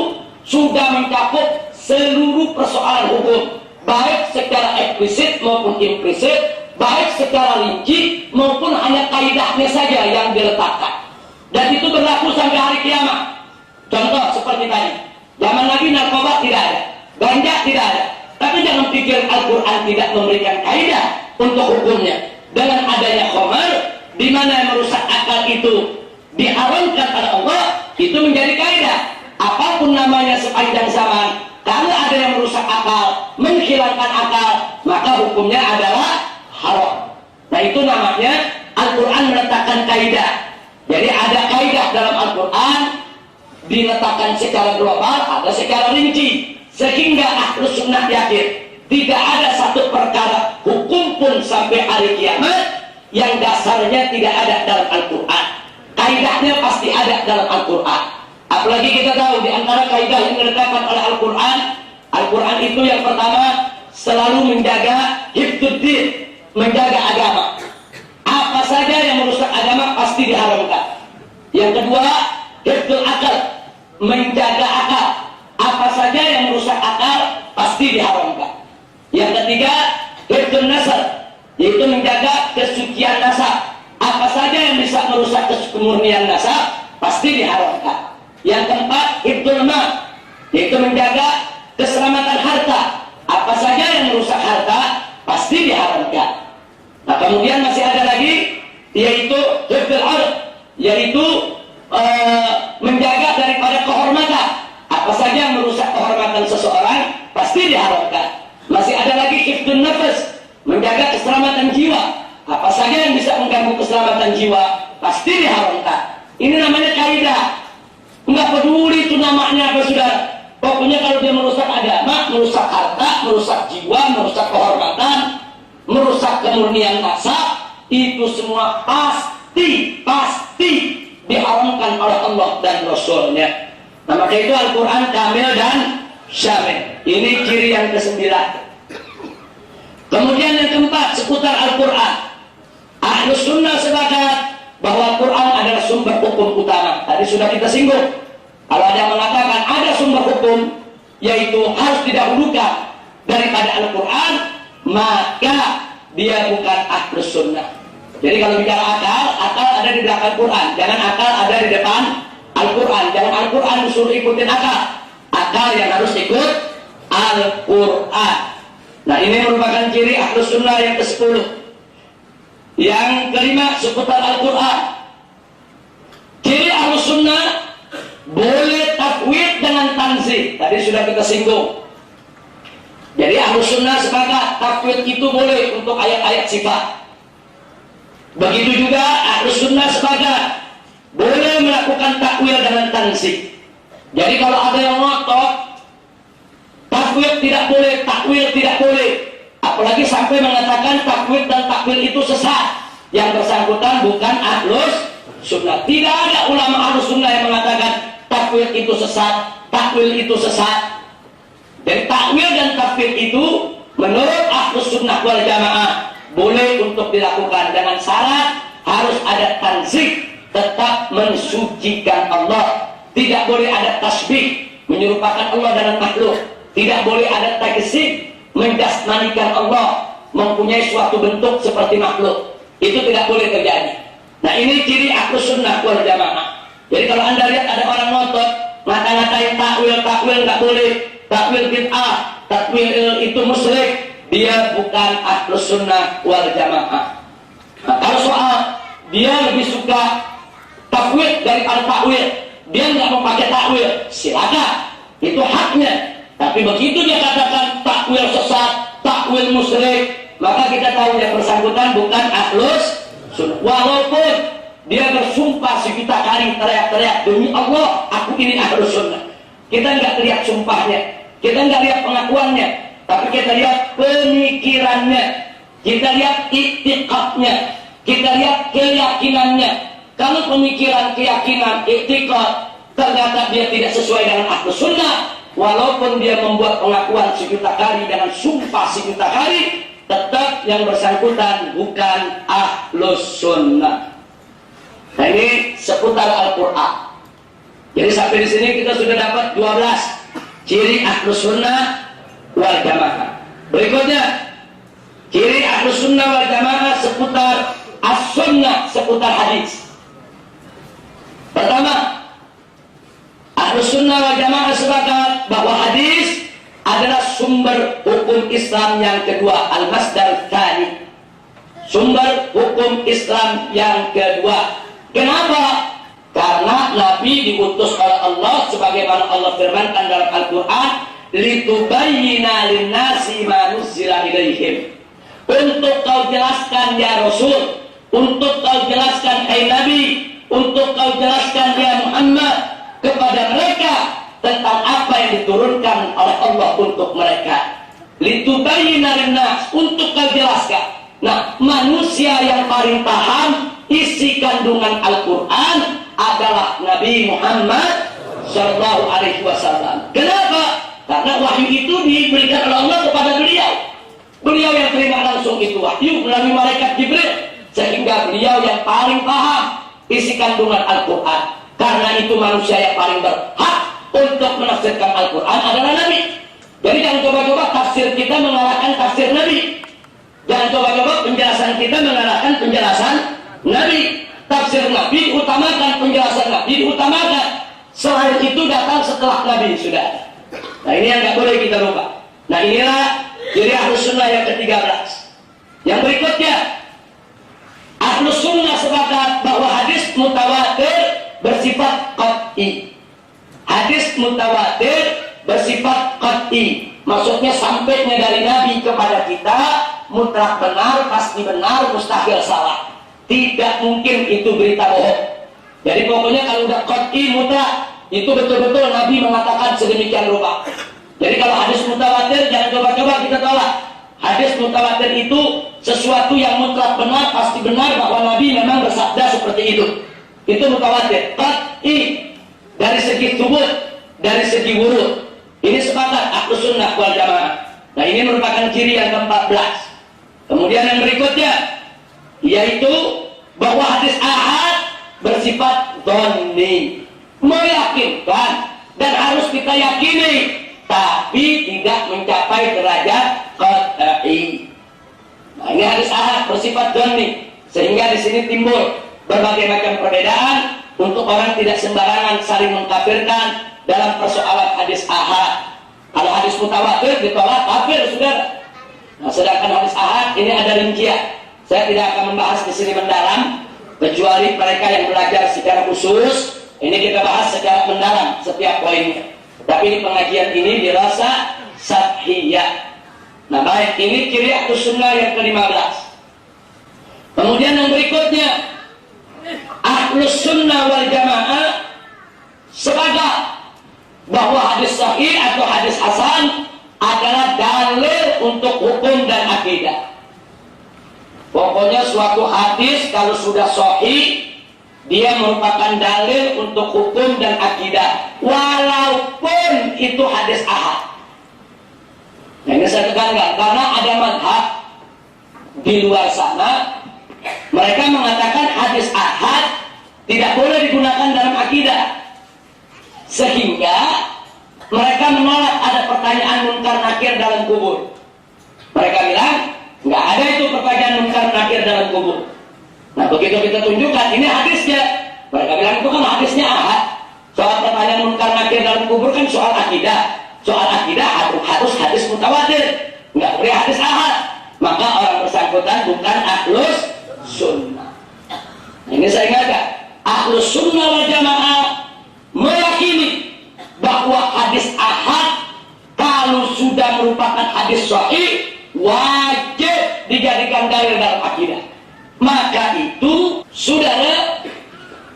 [SPEAKER 1] sudah mencakup seluruh persoalan hukum, baik secara eksplisit maupun implisit, baik secara rinci maupun hanya kaidahnya saja yang diletakkan. Dan itu berlaku sampai hari kiamat. Contoh seperti tadi, zaman Nabi narkoba tidak ada, ganja tidak ada. Tapi jangan pikir Al-Quran tidak memberikan kaidah untuk hukumnya. Dengan adanya khamar, di mana yang merusak akal itu diharamkan oleh Allah, itu menjadi kaidah. Apapun namanya sepanjang zaman, kalau ada yang merusak akal, menghilangkan akal, maka hukumnya adalah haram. Nah itu namanya Al-Quran meletakkan kaidah. Jadi ada kaidah dalam Al-Quran diletakkan secara global, ada secara rinci, sehingga Ahlus Sunnah yakin tidak ada satu perkara hukum pun sampai hari kiamat yang dasarnya tidak ada dalam Al-Quran. Kaidahnya pasti ada dalam Al-Quran. Apalagi kita tahu di antara kaidah yang diletakkan oleh Al-Quran, Al-Quran itu yang pertama selalu menjaga hifdzuddin, menjaga agama. Apa saja yang merusak agama pasti diharamkan. Yang kedua, hifdzul akal, menjaga akal. Apa saja yang merusak akal pasti diharamkan. Yang ketiga, hifdzun nasab, yaitu menjaga kesucian nasab. Apa saja yang bisa merusak kemurnian nasab pasti diharamkan. Yang keempat, hifdzul mal, yaitu menjaga keselamatan harta. Apa saja yang merusak harta pasti diharamkan. Nah kemudian masih ada lagi, yaitu hifdzul ard, yaitu menjaga daripada kehormatan. Apa saja yang merusak kehormatan seseorang pasti diharamkan. Masih ada lagi hifdzun nafas, menjaga keselamatan jiwa. Apa saja yang bisa mengganggu keselamatan jiwa pasti diharamkan. Ini namanya kaidah. Enggak peduli itu namanya apa sudah. Pokoknya kalau dia merusak agama, merusak harta, merusak jiwa, merusak kehormatan, merusak kemurnian nasab, itu semua pasti diharamkan oleh Allah dan Rasulnya. Nah maka itu Al-Quran kamil dan syamil. Ini ciri yang ke-9. Kemudian yang keempat seputar Al-Quran, Ahlus Sunnah sepakat bahwa Quran adalah sumber hukum utama. Tadi sudah kita singgung. Kalau ada yang mengatakan ada sumber hukum, yaitu harus didahulukan daripada Al-Quran, maka dia bukan ahlus sunnah. Jadi kalau bicara akal ada di belakang Quran. Jangan akal ada di depan Al-Quran. Jangan Al-Quran disuruh ikutin akal. Akal yang harus ikut Al-Quran. Nah, ini merupakan ciri ahlus sunnah yang ke-10. Yang kelima, seputar Al-Quran. Ciri ahlus sunnah boleh takwid dengan tanzih. Tadi sudah kita singgung. Jadi ahlus sunnah sepakat takwid itu boleh untuk ayat-ayat sifat. Begitu juga ahlus sunnah sepakat boleh melakukan takwil dengan tanzih. Jadi kalau ada yang ngotot takwil tidak boleh, takwil tidak boleh, apalagi sampai mengatakan takwil dan takwil itu sesat, yang bersangkutan bukan ahlus sunnah. Tidak ada ulama ahlus sunnah yang mengatakan takwil itu sesat, takwil itu sesat. Dan takwil dan takwil itu menurut ahlus sunnah wal jamaah boleh untuk dilakukan dengan syarat harus ada tanzih, tetap mensucikan Allah. Tidak boleh ada tasbih, menyerupakan Allah dengan makhluk. Tidak boleh ada taksib, menjasmanikan Allah, mempunyai suatu bentuk seperti makhluk. Itu tidak boleh terjadi. Nah, ini ciri ahlus sunnah wal jamaah. Jadi kalau anda lihat ada orang ngotot ngata-ngatain takwil nggak boleh, takwil bid'ah, takwil itu musyrik, dia bukan ahlus sunnah wal jamaah. Nah, kalau soal dia lebih suka takwil daripada takwil, dia nggak mau pakai takwil, silakan, itu haknya. Tapi begitu dia katakan takwil sesat, takwil musyrik, maka kita tahu yang bersangkutan bukan ahlus sunnah. Walaupun dia bersumpah sejuta kali teriak-teriak, demi Allah aku ini ahlus sunnah. Kita nggak lihat sumpahnya, kita nggak lihat pengakuannya, tapi kita lihat pemikirannya, kita lihat i'tiqadnya, kita lihat keyakinannya. Kalau pemikiran, keyakinan, i'tiqad ternyata dia tidak sesuai dengan ahlus sunnah, walaupun dia membuat pengakuan sejuta kali dengan sumpah sejuta kali, tetap yang bersangkutan bukan ahlus sunnah. Nah, ini seputar Al-Quran. Jadi sampai di sini kita sudah dapat 12 ciri ahlus sunnah wal jamaah. Berikutnya, ciri ahlus sunnah wal jamaah seputar as-sunnah, seputar hadis. Pertama, ahlus sunnah wal jamaah sepakat bahwa hadis adalah sumber hukum Islam yang kedua, al-masdar tsani. Sumber hukum Islam yang kedua. Kenapa? Karena Nabi diutus oleh Allah sebagaimana Allah firmankan dalam Al-Quran, litubayyina linnasi ma nuzzila ilaihim. Untuk kau jelaskan ya Rasul, untuk kau jelaskan hai Nabi, untuk kau jelaskan ya Muhammad kepada mereka tentang apa yang diturunkan oleh Allah untuk mereka. Litubayyina linnas, untuk kau jelaskan. Nah, manusia yang paling paham isi kandungan Al-Quran adalah Nabi Muhammad Sallallahu Alaihi Wasallam. Kenapa? Karena wahyu itu diberikan oleh Allah kepada beliau. Beliau yang terima langsung itu wahyu melalui malaikat Jibril, sehingga beliau yang paling paham isi kandungan Al-Quran. Karena itu manusia yang paling berhak untuk menafsirkan Al-Quran adalah Nabi. Jadi jangan coba-coba tafsir kita mengalahkan tafsir Nabi. Jangan coba-coba penjelasan kita mengalahkan penjelasan Nabi. Tafsir Nabi diutamakan, penjelasan Nabi diutamakan. Selain itu datang setelah Nabi sudah. Nah, ini yang nggak boleh kita lupa. Nah, inilah ciri ahlus sunnah yang ke-13. Yang berikutnya, ahlus sunnah sepakat bahwa hadis mutawatir bersifat qat'i. Hadis mutawatir bersifat qat'i. Maksudnya sampainya dari Nabi kepada kita mutlak benar, pasti benar, mustahil salah. Tidak mungkin itu berita bohong. Jadi pokoknya kalau udah qat'i mutlak, itu betul-betul Nabi mengatakan sedemikian rupa. Jadi kalau hadis mutawatir jangan coba-coba kita tolak. Hadis mutawatir itu sesuatu yang mutlak benar, pasti benar bahwa Nabi memang bersabda seperti itu. Itu mutawatir. Qat'i dari segi thubut, dari segi wurud. Ini sepakat ahlus sunnah wal jamaah. Nah, ini merupakan ciri yang ke-14. Kemudian yang berikutnya yaitu bahwa hadis ahad bersifat dhonni, meyakinkan dan harus kita yakini, tapi tidak mencapai derajat qat'i. Nah, ini hadis ahad bersifat dhonni, sehingga di sini timbul berbagai macam perbedaan untuk orang tidak sembarangan saling mengkafirkan dalam persoalan hadis ahad. Kalau hadis mutawatir ditolak kafir, saudara. Nah, sedangkan hadis ahad ini ada rincian. Saya tidak akan membahas di sini mendalam, kecuali mereka yang belajar secara khusus. Ini kita bahas secara mendalam setiap poinnya. Tapi di pengajian ini dirasa sathiyah. Nah, baik, ini ciri Ahlus Sunnah yang ke-15. Kemudian yang berikutnya, Ahlus Sunnah wal Jamaah sepakat bahwa hadis sahih atau hadis hasan adalah dalil untuk hukum dan akidah. Pokoknya suatu hadis kalau sudah sahih, dia merupakan dalil untuk hukum dan akidah, walaupun itu hadis ahad. Nah, ini saya tekankan karena ada mazhab di luar sana, mereka mengatakan hadis ahad tidak boleh digunakan dalam akidah, sehingga mereka menolak ada pertanyaan munkar nakir dalam kubur. Mereka bilang nggak ada itu pertanyaan munkar nakir dalam kubur. Nah, begitu kita tunjukkan ini hadisnya, mereka bilang itu kan hadisnya ahad. Soal pertanyaan munkar nakir dalam kubur kan soal akidah. Soal akidah harus hadis mutawatir, nggak boleh hadis ahad. Maka orang bersangkutan bukan Ahlus Sunnah. Nah, ini saya ingatkan, Ahlus Sunnah wal Jamaah meyakini bahwa hadis ahad kalau sudah merupakan hadis sahih wajib dijadikan dalil dalam akidah. Maka itu saudara,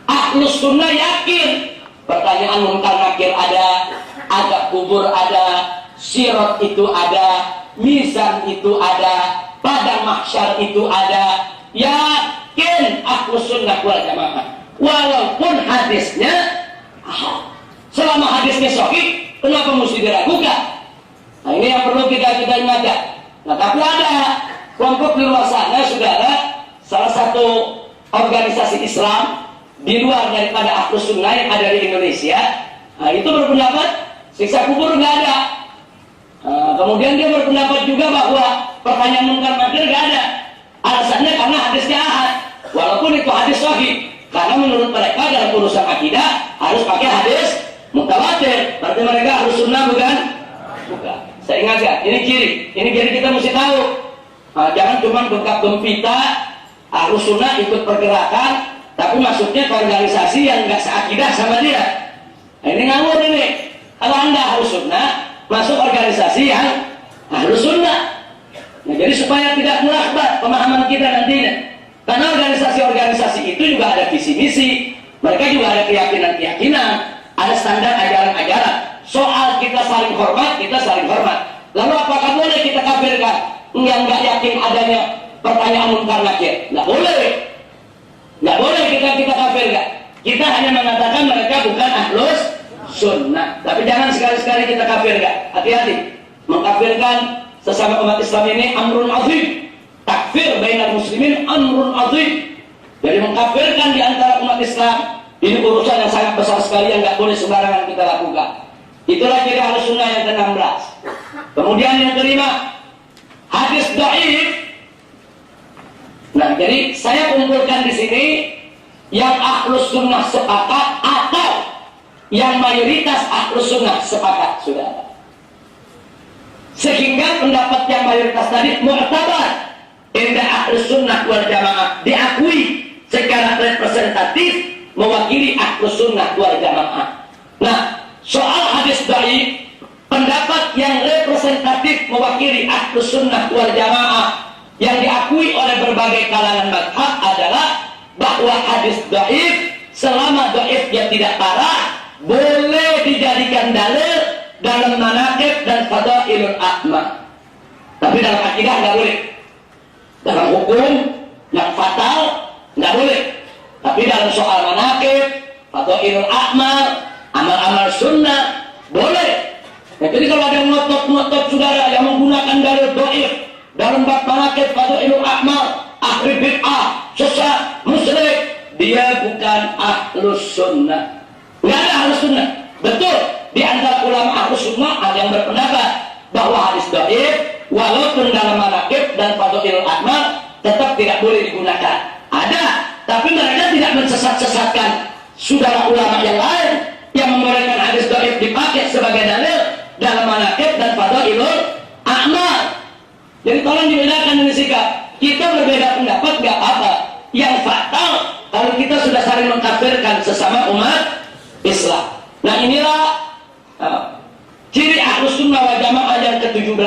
[SPEAKER 1] Ahlus Sunnah yakin pertanyaan munkar nakir ada, azab kubur ada, sirat itu ada, mizan itu ada, padang mahsyar itu ada. Yakin Ahlus Sunnah wal Jamaah walaupun hadisnya ahad. Selama hadisnya sahih, kenapa mesti diragukan? Nah, ini yang perlu kita ingatkan. Nah, tapi ada kelompok di luar sana, saudara, salah satu organisasi Islam di luar daripada Ahlus Sunnah yang ada di Indonesia, nah, itu berpendapat siksa kubur nggak ada. Kemudian dia berpendapat juga bahwa pertanyaan munkar nakir nggak ada. Alasannya karena hadisnya ahad, walaupun itu hadis sahih. Karena menurut mereka dalam urusan akidah harus pakai hadis mutawatir. Berarti mereka Ahlus Sunnah bukan? Bukan. Saya ingatkan, ini ciri kita mesti tahu. Jangan cuma bengkak-bempita Ahlus Sunnah ikut pergerakan, tapi masuknya ke organisasi yang nggak seakidah sama dia. Nah, ini ngawur ini. Kalau Anda Ahlus Sunnah, masuk organisasi yang Ahlus Sunnah. Nah, jadi supaya tidak melakbat pemahaman kita nantinya. Karena organisasi-organisasi itu juga ada visi-misi, mereka juga ada keyakinan-keyakinan, ada standar ajaran-ajaran. Soal kita saling hormat, kita saling hormat. Lalu apakah boleh kita kafirkan yang nggak yakin adanya pertanyaan munkar nakir? Nggak boleh. Nggak boleh kita kafirkan. Kita hanya mengatakan mereka bukan Ahlus Sunnah. Tapi jangan sekali-sekali kita kafirkan. Hati-hati. Mengkafirkan sesama umat Islam ini amrun azim. Takfir bainal muslimin amrun azim. Jadi mengkafirkan di antara umat Islam ini urusan yang sangat besar sekali yang nggak boleh sembarangan kita lakukan. Itulah ciri Ahlus Sunnah yang ke-16. Kemudian yang kelima, hadis dhaif. Nah, jadi saya kumpulkan di sini yang Ahlus Sunnah sepakat atau yang mayoritas Ahlus Sunnah sepakat, saudara. Sehingga pendapat yang mayoritas tadi mu'tabar inda Ahlus Sunnah wal Jamaah, diakui secara representatif mewakili Ahlus Sunnah wal Jamaah. Nah, soal hadis dhaif, pendapat yang representatif mewakili Ahlus Sunnah wal Jamaah yang diakui oleh berbagai kalangan mazhab adalah bahwa hadis dhaif selama dhaifnya tidak parah boleh dijadikan dalil dalam manaqib dan fadailul a'mal. Tapi dalam akidah nggak boleh. Dalam hukum yang fatal nggak boleh. Tapi dalam soal manaqib, fadailul a'mal, amal-amal sunnah boleh. Nah, jadi kalau ada ngotot-ngotot saudara yang menggunakan dalil dhaif dalam bab manaqib, fadailul a'mal, ahli bid'ah, sesat, musyrik, dia bukan ahlus sunnah. Nggak ada ahlus sunnah. Betul, di antara ulama ahlus sunnah ada yang berpendapat bahwa hadis dhaif walaupun dalam manaqib dan fadhailul a'mal tetap tidak boleh digunakan. Ada, tapi mereka tidak mensesat-sesatkan saudara ulama yang lain yang membolehkan hadis dhaif dipakai sebagai dalil dalam manaqib dan fadhailul a'mal. Jadi tolong dibedakan dengan sikap. Kita berbeda pendapat nggak apa-apa. Yang fatal kalau kita sudah saling mengkafirkan sesama umat Islam. Nah inilah ciri ahlus sunnah wal jamaah yang ke-17.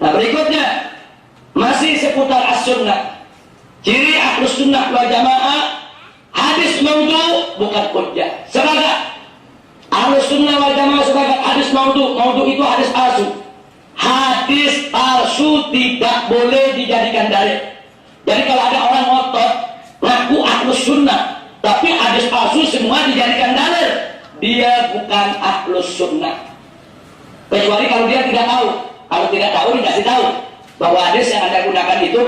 [SPEAKER 1] Nah berikutnya masih seputar as-sunnah. Ciri ahlus sunnah wal jamaah, hadis maudhu bukan hujjah. Sebagai ahlus sunnah wal jamaah sebagai hadis maudhu. Maudhu itu hadis palsu. Hadis palsu tidak boleh dijadikan dalil. Jadi kalau ada orang ngotot ngaku ahlus sunnah tapi hadis palsu semua dijadikan dalil, dia bukan ahlus sunnah. Kecuali kalau dia tidak tahu. Kalau tidak tahu dikasih tahu bahwa hadis yang Anda gunakan itu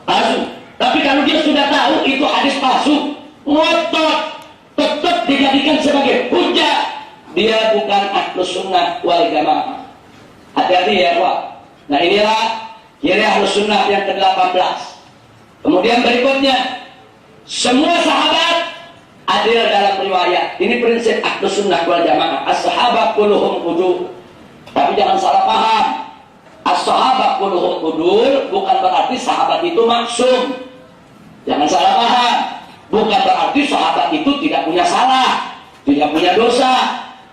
[SPEAKER 1] palsu. Tapi kalau dia sudah tahu itu hadis palsu, ngotot tetap dijadikan sebagai hujjah, dia bukan ahlus sunnah wal jamaah. Hati-hati ya Pak. Nah inilah ciri ahlus sunnah yang ke-18. Kemudian berikutnya, semua sahabat adil dalam riwayat. Ini prinsip ahlus sunnah wal jamaah. As-sahabat kulluhum udul. Tapi jangan salah paham. As-sahabat kulluhum udul bukan berarti sahabat itu maksum. Jangan salah paham. Bukan berarti sahabat itu tidak punya salah, tidak punya dosa.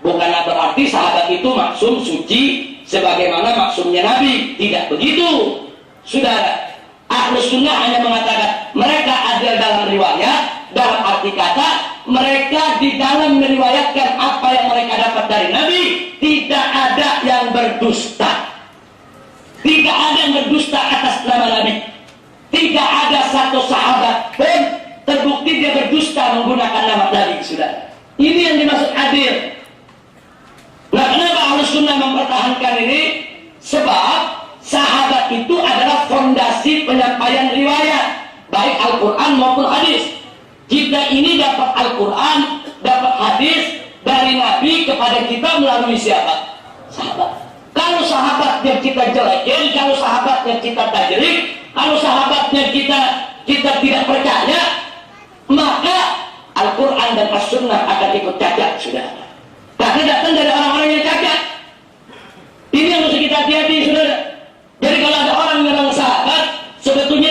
[SPEAKER 1] Bukan berarti sahabat itu maksum suci sebagaimana maksumnya Nabi. Tidak begitu. Saudara, ahlus sunnah hanya mengatakan mereka adil dalam riwayat, dalam arti kata mereka di dalam meriwayatkan apa yang mereka dapat dari Nabi, tidak ada yang berdusta. Tidak ada yang berdusta atas nama Nabi. Tidak ada satu sahabat pun terbukti dia berdusta menggunakan nama Nabi. Saudara, ini yang dimaksud adil. Nah, kenapa ahlus sunnah mempertahankan ini? Sebab sahabat itu adalah fondasi penyampaian riwayat, baik Al-Quran maupun hadis. Kita ini dapat Al-Quran, dapat hadis dari Nabi kepada kita melalui siapa? Sahabat. Kalau sahabatnya kita jelekin, kalau sahabatnya kita tajrik, kalau sahabatnya kita tidak percaya, maka Al-Quran dan As-Sunnah akan ikut cacat, saudara. Karena datang dari orang-orang yang cacat. Ini yang mesti kita hati-hati, saudara. Jadi kalau ada orang menyerang sahabat, sebetulnya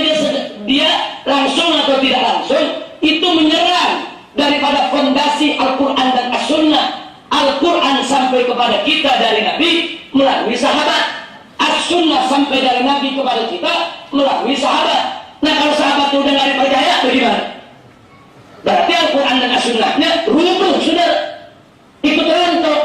[SPEAKER 1] dia langsung atau tidak langsung itu menyerang daripada fondasi Al-Quran dan As-Sunnah. Al-Quran sampai kepada kita dari Nabi melalui sahabat. As-Sunnah sampai dari Nabi kepada kita melalui sahabat. Nah kalau sahabat itu udah nggak dipercaya, bagaimana? Berarti Al-Quran dan As-Sunnahnya runtuh, saudara. Ikut runtuh.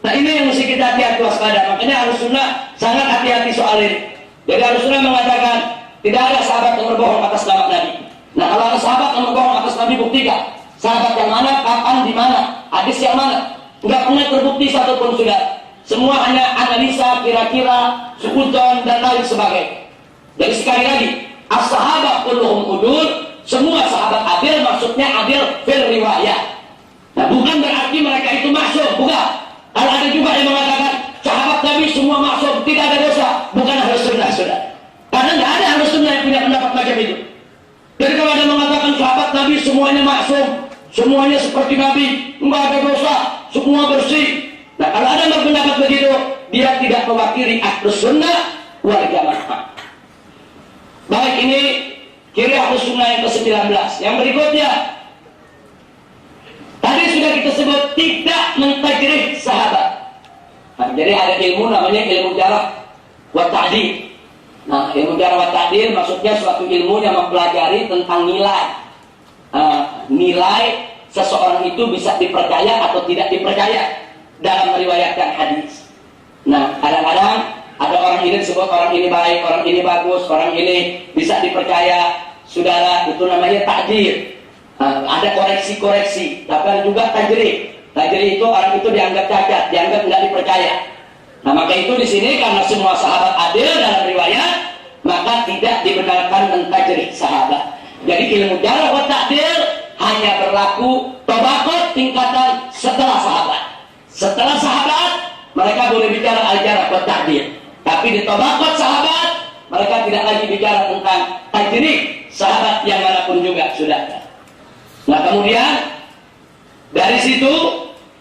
[SPEAKER 1] Nah ini yang mesti kita hati-hati waspada. Makanya Ahlussunnah sangat hati-hati soal ini. Jadi Ahlussunnah mengatakan tidak ada sahabat yang berbohong atas nama Nabi. Nah kalau ada sahabat yang berbohong atas Nabi, buktikan. Sahabat yang mana, kapan, di mana, hadis yang mana. Enggak pernah terbukti satupun, sudah. Semua hanya analisa, kira-kira, sukudon dan lain sebagainya. Jadi sekali lagi, as-sahabat kulluhum udul, semua sahabat adil, maksudnya adil fil riwayat. Nah bukan berarti mereka itu maksum, bukan. Kalau ada juga yang mengatakan sahabat Nabi semua maksum, tidak ada dosa, bukan ahlus sunnah, sudah. Karena tidak ada ahlus sunnah yang punya pendapat macam itu. Jadi kalau ada mengatakan sahabat Nabi semuanya maksum, semuanya seperti Nabi, tidak ada dosa, semua bersih. Nah kalau ada yang berpendapat begitu, dia tidak mewakili ahlus sunnah wal jamaah. Baik, ini ciri ahlus sunnah yang ke-19. Yang berikutnya, tadi sudah kita sebut tidak mentajrih sahabat. Nah, jadi ada ilmu namanya ilmu jarah wa ta'dil. Nah, ilmu jarah wa ta'dil maksudnya suatu ilmu yang mempelajari tentang nilai. Nilai seseorang itu bisa dipercaya atau tidak dipercaya dalam meriwayatkan hadis. Nah, kadang-kadang ada orang ini disebut orang ini baik, orang ini bagus, orang ini bisa dipercaya. Saudara, itu namanya ta'dil. Ada koreksi-koreksi, tapi ada juga tajrih. Tajrih itu orang itu dianggap cacat, dianggap tidak dipercaya. Nah maka itu di sini karena semua sahabat adil dalam riwayat, maka tidak dibenarkan mentajrih sahabat. Jadi ilmu jarh wa ta'dil hanya berlaku tabaqat tingkatan setelah sahabat. Setelah sahabat mereka boleh bicara al-jarh wa ta'dil. Tapi di tabaqat sahabat mereka tidak lagi bicara tentang tajrih sahabat yang manapun juga sudah. Nah kemudian dari situ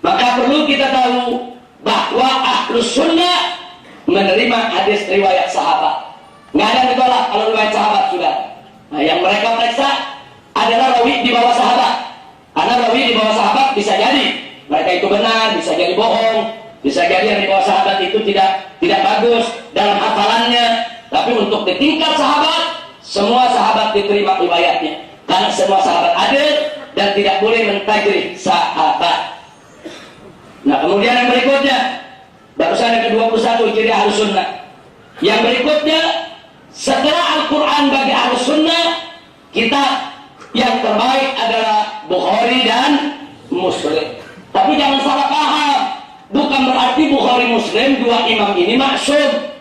[SPEAKER 1] maka perlu kita tahu bahwa Ahlus Sunnah menerima hadis riwayat sahabat. Nggak ada yang ditolak kalau riwayat sahabat sudah. Nah yang mereka periksa adalah rawi di bawah sahabat. Karena rawi di bawah sahabat bisa jadi mereka itu benar, bisa jadi bohong, bisa jadi yang di bawah sahabat itu tidak bagus dalam hafalannya. Tapi untuk di tingkat sahabat, semua sahabat diterima riwayatnya. Karena semua sahabat adil dan tidak boleh mentajrih sahabat. Nah kemudian yang berikutnya, barusan yang ke-21 ciri Ahlus Sunnah. Yang berikutnya, setelah Al-Quran bagi Ahlus Sunnah, kitab yang terbaik adalah Bukhari dan Muslim. Tapi jangan salah paham, bukan berarti Bukhari Muslim dua imam ini maksum,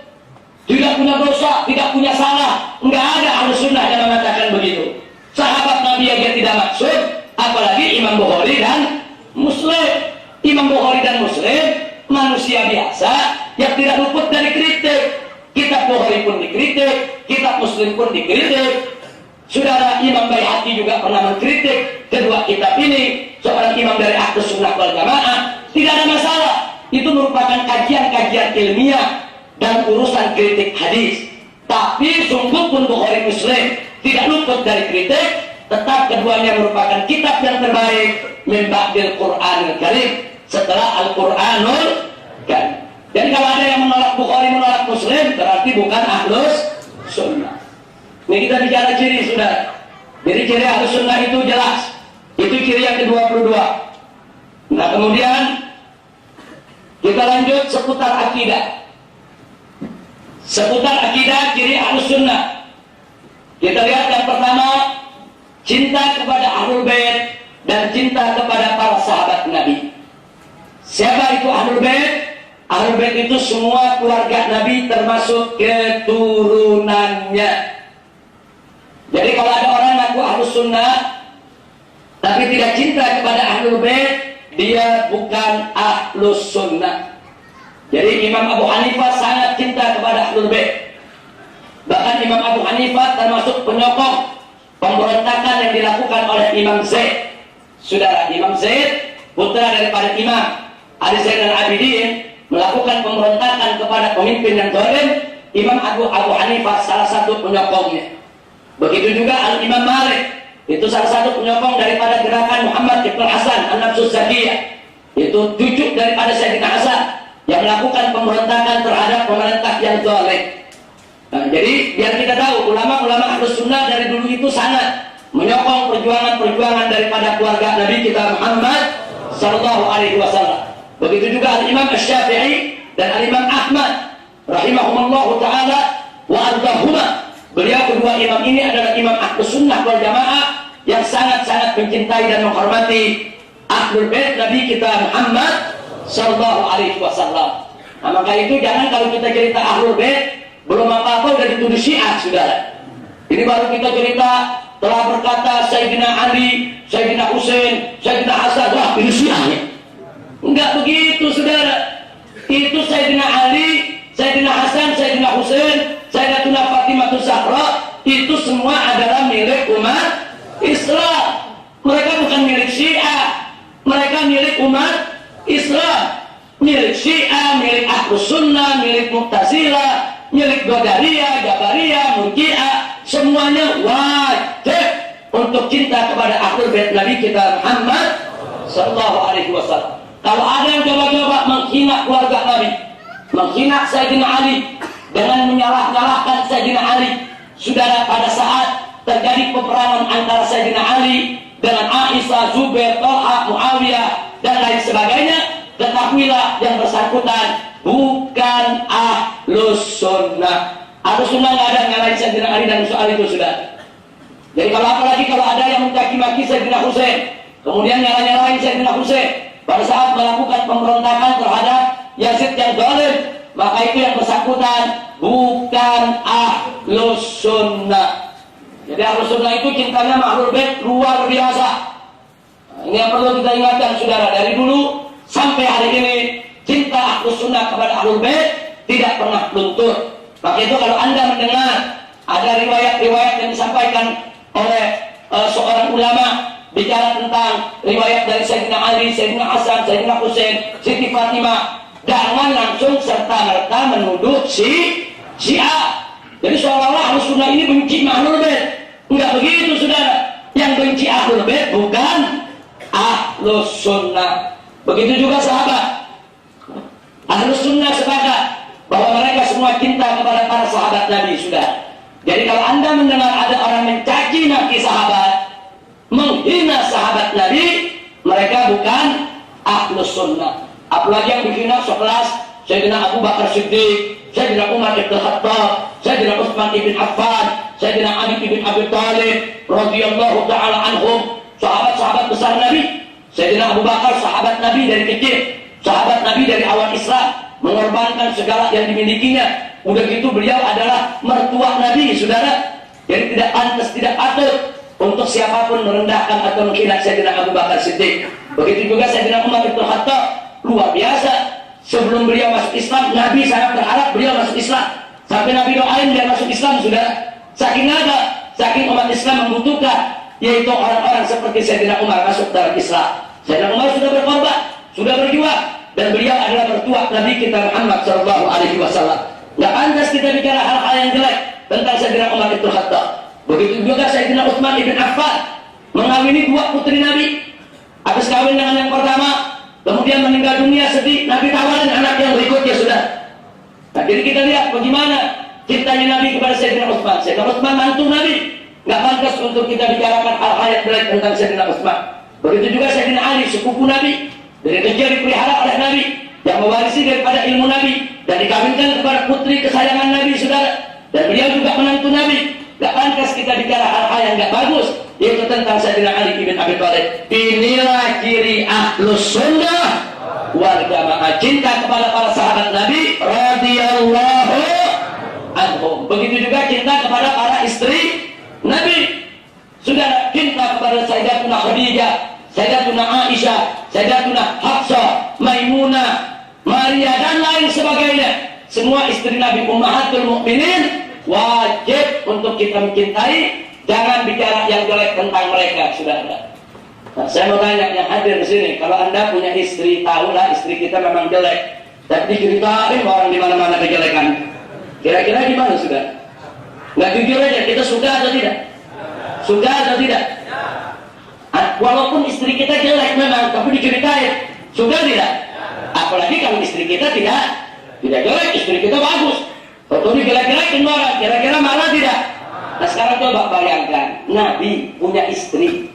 [SPEAKER 1] tidak punya dosa, tidak punya salah. Enggak ada Ahlus Sunnah yang mengatakan begitu. Sahabat Nabi aja tidak maksum, apalagi Imam Bukhari dan Muslim. Imam Bukhari dan Muslim manusia biasa yang tidak luput dari kritik. Kitab Bukhari pun dikritik, kitab Muslim pun dikritik. Saudara Imam Baihaqi juga pernah mengkritik kedua kitab ini. Seorang imam dari Ahlus Sunnah wal Jamaah, tidak ada masalah. Itu merupakan kajian-kajian ilmiah dan urusan kritik hadis. Tapi sungguh pun Bukhari Muslim tidak luput dari kritik. Tetap keduanya merupakan kitab yang terbaik min ba'dil Qur'anil Karim, setelah Al-Quranul Karim. Jadi kalau ada yang menolak Bukhari, menolak Muslim, berarti bukan Ahlus Sunnah. Ini kita bicara ciri, saudara. Jadi ciri Ahlus Sunnah itu jelas. Itu ciri yang ke-22. Nah kemudian kita lanjut seputar akidah. Seputar akidah ciri Ahlus Sunnah. Kita lihat yang pertama, cinta kepada Ahlul Bait dan cinta kepada para sahabat Nabi. Siapa itu Ahlul Bait? Ahlul Bait itu semua keluarga Nabi termasuk keturunannya. Jadi kalau ada orang ngaku Ahlus Sunnah tapi tidak cinta kepada Ahlul Bait, dia bukan Ahlus Sunnah. Jadi Imam Abu Hanifah sangat cinta kepada Ahlul Bait. Bahkan Imam Abu Hanifah termasuk penyokong pemberontakan yang dilakukan oleh Imam Zaid. Saudara, Imam Zaid putra daripada Imam Ali Zainal Abidin melakukan pemberontakan kepada pemimpin yang zalim. Imam Abu Hanifah salah satu penyokongnya. Begitu juga Al-Imam Malik, itu salah satu penyokong daripada gerakan Muhammad Ibn Hasan An-Nafsus Zakiyah. Itu cucu daripada Sayyidina Hasan yang melakukan pemberontakan terhadap pemerintah yang zalim. Nah, jadi biar kita tahu ulama-ulama Ahlus Sunnah dari dulu itu sangat menyokong perjuangan-perjuangan daripada keluarga Nabi kita Muhammad sallallahu alaihi wasallam. Begitu juga Al-Imam Asy-Syafi'i dan Al-Imam Ahmad rahimahumullah ta'ala wa ardahuma. Beliau kedua imam ini adalah imam Ahlus Sunnah wal Jamaah yang sangat-sangat mencintai dan menghormati Ahlul Bait Nabi kita Muhammad sallallahu alaihi wasallam. Nah, maka itu jangan kalau kita cerita Ahlul Bait belum apa-apa udah dituduh Syiah, saudara. Ini baru kita cerita telah berkata Sayyidina Ali, Sayyidina Husain, Sayyidina Hasan, wah ini Syiah ya. Enggak begitu, saudara. Itu Sayyidina Ali, Sayyidina Hasan, Sayyidina Husain, Sayyidatuna Fatimah Zahra, itu semua adalah milik umat Islam. Mereka bukan milik Syiah. Mereka milik umat Islam. Milik Syiah, milik Ahlus Sunnah, milik Mu'tazilah, milik Qadariyah, Jabariyah, Murji'ah, semuanya wajib untuk cinta kepada Ahlul Bait Nabi kita Muhammad sallallahu alaihi wasallam. Kalau ada yang coba-coba menghina keluarga Nabi, menghina Sayyidina Ali dengan menyalah-nyalahkan Sayyidina Ali, saudara, pada saat terjadi peperangan antara Sayyidina Ali dengan Aisyah, Zubair, Thalha, Muawiyah dan lain sebagainya, ketahuilah yang bersangkutan bukan Ahlus Sunnah. Ahlus Sunnah nggak ada ngalahin Sayyidina Ali dan soal itu, sudah. Jadi kalau apalagi kalau ada yang mencaci-maki Sayyidina Husain, kemudian nyala-nyalain Sayyidina Husain pada saat melakukan pemberontakan terhadap Yazid yang zalim, maka itu yang bersangkutan bukan Ahlus Sunnah. Jadi Ahlus Sunnah itu cintanya sama Ahlul Bait luar biasa. Nah, ini yang perlu kita ingatkan saudara, dari dulu sampai hari ini cinta Ahlus Sunnah kepada Ahlul Bait tidak pernah luntur. Maka itu kalau Anda mendengar ada riwayat-riwayat yang disampaikan oleh seorang ulama bicara tentang riwayat dari Sayyidina Ali, Sayyidina Hasan, Sayyidina Husain, Siti Fatimah, jangan langsung serta-merta menuduh Syiah. Jadi seolah-olah Ahlus Sunnah ini benci Ahlul Bait. Enggak begitu saudara. Yang benci Ahlul Bait bukan Ahlus Sunnah. Begitu juga sahabat. Ahlus Sunnah sepakat bahwa mereka semua cinta kepada para sahabat Nabi, saudara. Jadi kalau Anda mendengar ada orang mencaci maki sahabat, menghina sahabat Nabi, mereka bukan Ahlus Sunnah. Apalagi yang menghina sekelas Sayyidina Abu Bakar Siddiq, Sayyidina Umar ibn Khattab, Sayyidina Utsman ibn Affan, Sayyidina Ali ibn Abi Thalib radhiyallahu taala anhum, sahabat-sahabat besar Nabi. Sayyidina Abu Bakar sahabat Nabi dari kecil, sahabat Nabi dari awal Islam, mengorbankan segala yang dimilikinya. Udah gitu beliau adalah mertua Nabi, saudara. Jadi tidak pantas, tidak patut untuk siapapun merendahkan atau menghina Sayyidina Abu Bakar Siddiq. Begitu juga Sayyidina Umar ibn Khattab, luar biasa. Sebelum beliau masuk Islam, Nabi sangat berharap beliau masuk Islam. Sampai Nabi doain dia masuk Islam, saudara. Saking apa? Saking umat Islam membutuhkan, yaitu orang-orang seperti Sayyidina Umar masuk dalam Islam. Sayyidina Umar sudah berkorban, sudah berjuang, dan beliau adalah mertua Nabi kita Muhammad Shallallahu Alaihi Wasallam. Nggak pantas kita bicara hal-hal yang jelek tentang Sayyidina Umar ibn Khattab. Begitu juga Sayyidina Utsman ibn Affan mengawini dua putri Nabi. Habis kawin dengan yang pertama, kemudian meninggal dunia, sedih. Nabi tawarin anak yang berikutnya, sudah. Nah, jadi kita lihat bagaimana cintanya Nabi kepada Sayyidina Utsman. Sayyidina Utsman mantu Nabi. Nggak pantas untuk kita bicarakan hal-hal yang jelek tentang Sayyidina Utsman. Begitu juga Sayyidina Ali, sepupu Nabi. Dari kecil dipelihara oleh Nabi, yang mewarisi daripada ilmu Nabi, dan dikawinkan kepada putri kesayangan Nabi, saudara. Dan beliau juga menantu Nabi. Nggak pantas kita bicara hal-hal yang nggak bagus, yaitu tentang Sayyidina Ali bin Abi Thalib. Inilah ciri Ahlus Sunnah wal Jamaah, cinta kepada para sahabat Nabi radhiyallahu anhum. Begitu juga cinta kepada para istri Nabi. Saudara, cinta kepada Sayyidatuna Khadijah, Sayyidatuna Aisyah, Sayyidatuna Hafsah, Maimunah, Maria, dan lain sebagainya. Semua istri Nabi Ummahatul Mukminin wajib untuk kita mencintai. Jangan bicara yang jelek tentang mereka, saudara. Nah, saya mau tanya yang hadir di sini, kalau Anda punya istri, tahulah istri kita memang jelek, tapi diceritain orang di mana-mana kejelekan. Kira-kira gimana, saudara? Nggak jujur aja, kita suka atau tidak? Suka atau tidak? Walaupun istri kita jelek memang, tapi diceritain, suka tidak? Apalagi kalau istri kita tidak jelek, istri kita bagus. Kalau jelek-jelekin orang, kira-kira marah tidak? Nah, sekarang coba bayangkan, Nabi punya istri,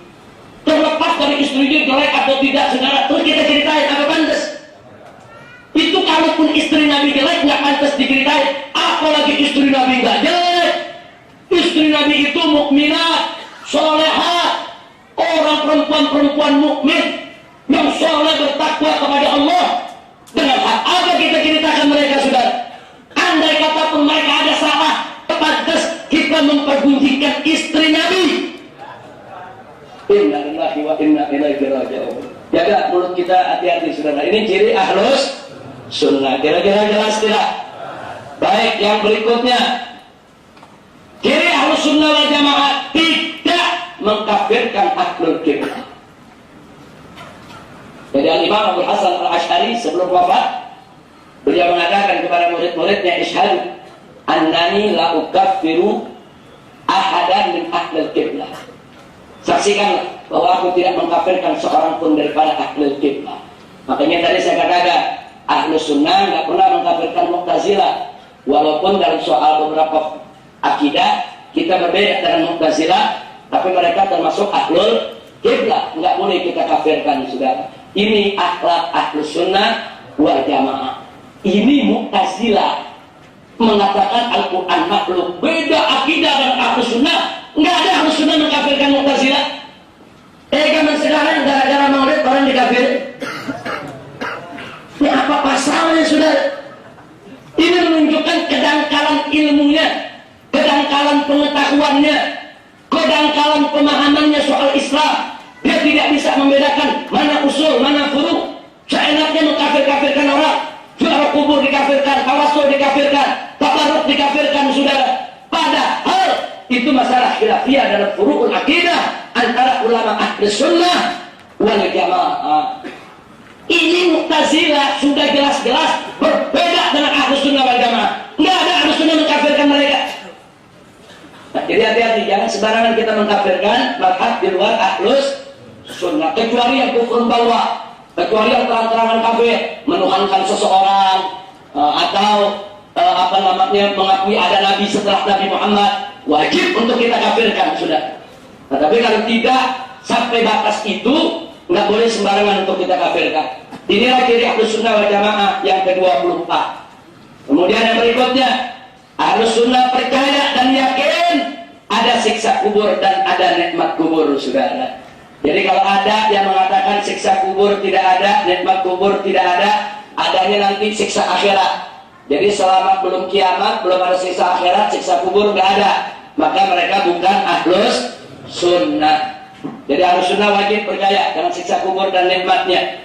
[SPEAKER 1] terlepas dari istrinya jelek atau tidak, saudara, terus kita ceritain, apa pantas? Itu kalaupun istri Nabi jelek, nggak pantas diceritain. Apalagi istri Nabi nggak jelek. Istri Nabi itu mukminat, solehat, orang perempuan-perempuan mukmin yang soleh bertakwa kepada Allah. Dengan hak apa kita ceritakan mereka, saudara? Andai kata pun mereka ada salah, pantas kita mempergunjingkan istri Nabi. Inna lillahi wa inna ilaihi raji'un. Jaga mulut kita, hati-hati, saudara. Ini ciri Ahlus Sunnah. Kira-kira jelas tidak? Baik, yang berikutnya, ciri Ahlus Sunnah wal Jamaah tidak mengkafirkan Ahlul Qiblah. Jadi Al-Imam Abu Hasan Al-Asy'ari sebelum wafat, beliau mengatakan kepada murid-muridnya, "Ishhadu annani la ukaffiru ahadan min Ahlul Qiblah." Saksikanlah bahwa aku tidak mengkafirkan seorang pun daripada Ahlul Qiblah. Makanya tadi saya katakan, Ahlus Sunnah nggak pernah mengkafirkan Mu'tazilah. Walaupun dalam soal beberapa akidah kita berbeda dengan Mu'tazilah, tapi mereka termasuk Ahlul Qiblah. Nggak boleh kita kafirkan, saudara. Ini akhlak Ahlus Sunnah wal Jamaah. Ini Mu'tazilah mengatakan Al-Quran makhluk. Beda akidah dengan Ahlus Sunnah. Nggak ada Ahlus Sunnah mengkafirkan Mu'tazilah. Zaman sekarang gara-gara maulid orang dikafirin. Ini apa pasalnya, saudara? Ini menunjukkan kedangkalan ilmunya, kedangkalan pengetahuannya. kedangkalan pemahamannya soal Islam. Dia tidak bisa membedakan mana usul, mana furu'. Seenaknya mengkafir-kafirkan orang. Ziarah kubur dikafirkan, tawasul dikafirkan, tabarruk dikafirkan, saudara. Padahal itu masalah khilafiyah dalam furu'ul akidah antara ulama ahli sunnah wal jamaah. Ini Mu'tazilah sudah jelas-jelas berbeda dengan ahli sunnah wal jamaah. Nggak ada ahli sunnah mengkafirkan mereka. Nah, jadi hati-hati, jangan sembarangan kita mengkafirkan mazhab di luar ahlus sunnah, kecuali yang kufur bawa, kecuali yang terang-terangan kafir, menuhankan seseorang atau mengakui ada nabi setelah Nabi Muhammad, wajib untuk kita kafirkan, sudah. Nah, tapi kalau tidak sampai batas itu, nggak boleh sembarangan untuk kita kafirkan. Inilah ciri ahlus sunnah wal jamaah yang ke-24. Kemudian yang berikutnya, ahlus sunnah percaya dan yakin ada siksa kubur dan ada nikmat kubur, saudara. Jadi kalau ada yang mengatakan siksa kubur tidak ada, nikmat kubur tidak ada, adanya nanti siksa akhirat. Jadi selama belum kiamat, belum ada siksa akhirat, siksa kubur nggak ada, maka mereka bukan ahlus sunnah. Jadi ahlus sunnah wajib percaya dengan siksa kubur dan nikmatnya,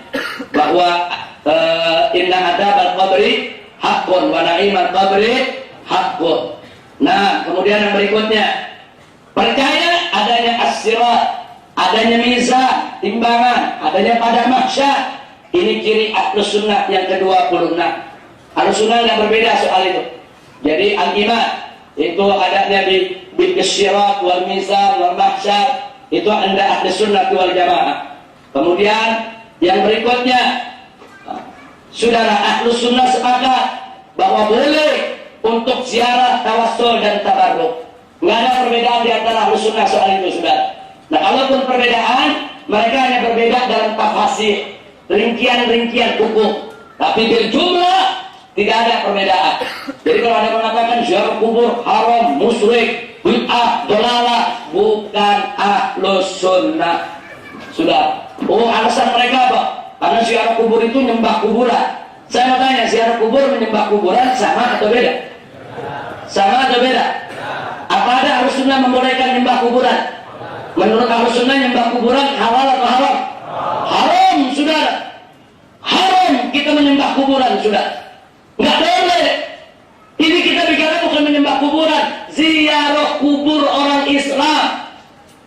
[SPEAKER 1] bahwa inna adzabal qabri haqqun wa na'imal qabri haqqun. Nah, kemudian yang berikutnya, percaya adanya as-sirat, adanya mizan, timbangan, adanya pada mahsyar. Ini ciri ahlus sunnah yang ke-26. Ahlus sunnah yang berbeda soal itu. Jadi al-iman itu adanya di as-sirat wal mizan wal mahsyar, itu anda ahlus sunnah wal jamaah. Kemudian yang berikutnya, saudara, ahlus sunnah sepakat bahwa boleh untuk ziarah, tawassul dan tabarruk. Nggak ada perbedaan di antara ahlus sunnah soal itu, saudara. Nah, kalaupun perbedaan, mereka hanya berbeda dalam tafsir, rincian-rincian hukum. Tapi berjumlah tidak ada perbedaan. Jadi kalau ada yang mengatakan ziarah kubur haram, musyrik, bid'ah, dolalah, bukan ahlus sunnah. Sudah. Oh, alasan mereka apa? Karena ziarah kubur itu nyembah kuburan. Saya mau tanya, ziarah kubur menyembah kuburan sama atau beda? Sama atau beda? Apa ada ahlus sunnah membolehkan nyembah kuburan? Menurut ahlus sunnah nyembah kuburan halal atau haram? Haram, saudara. Haram kita menyembah kuburan, sudah. Nggak boleh. Ini kita bicara bukan menyembah kuburan, ziarah kubur orang Islam.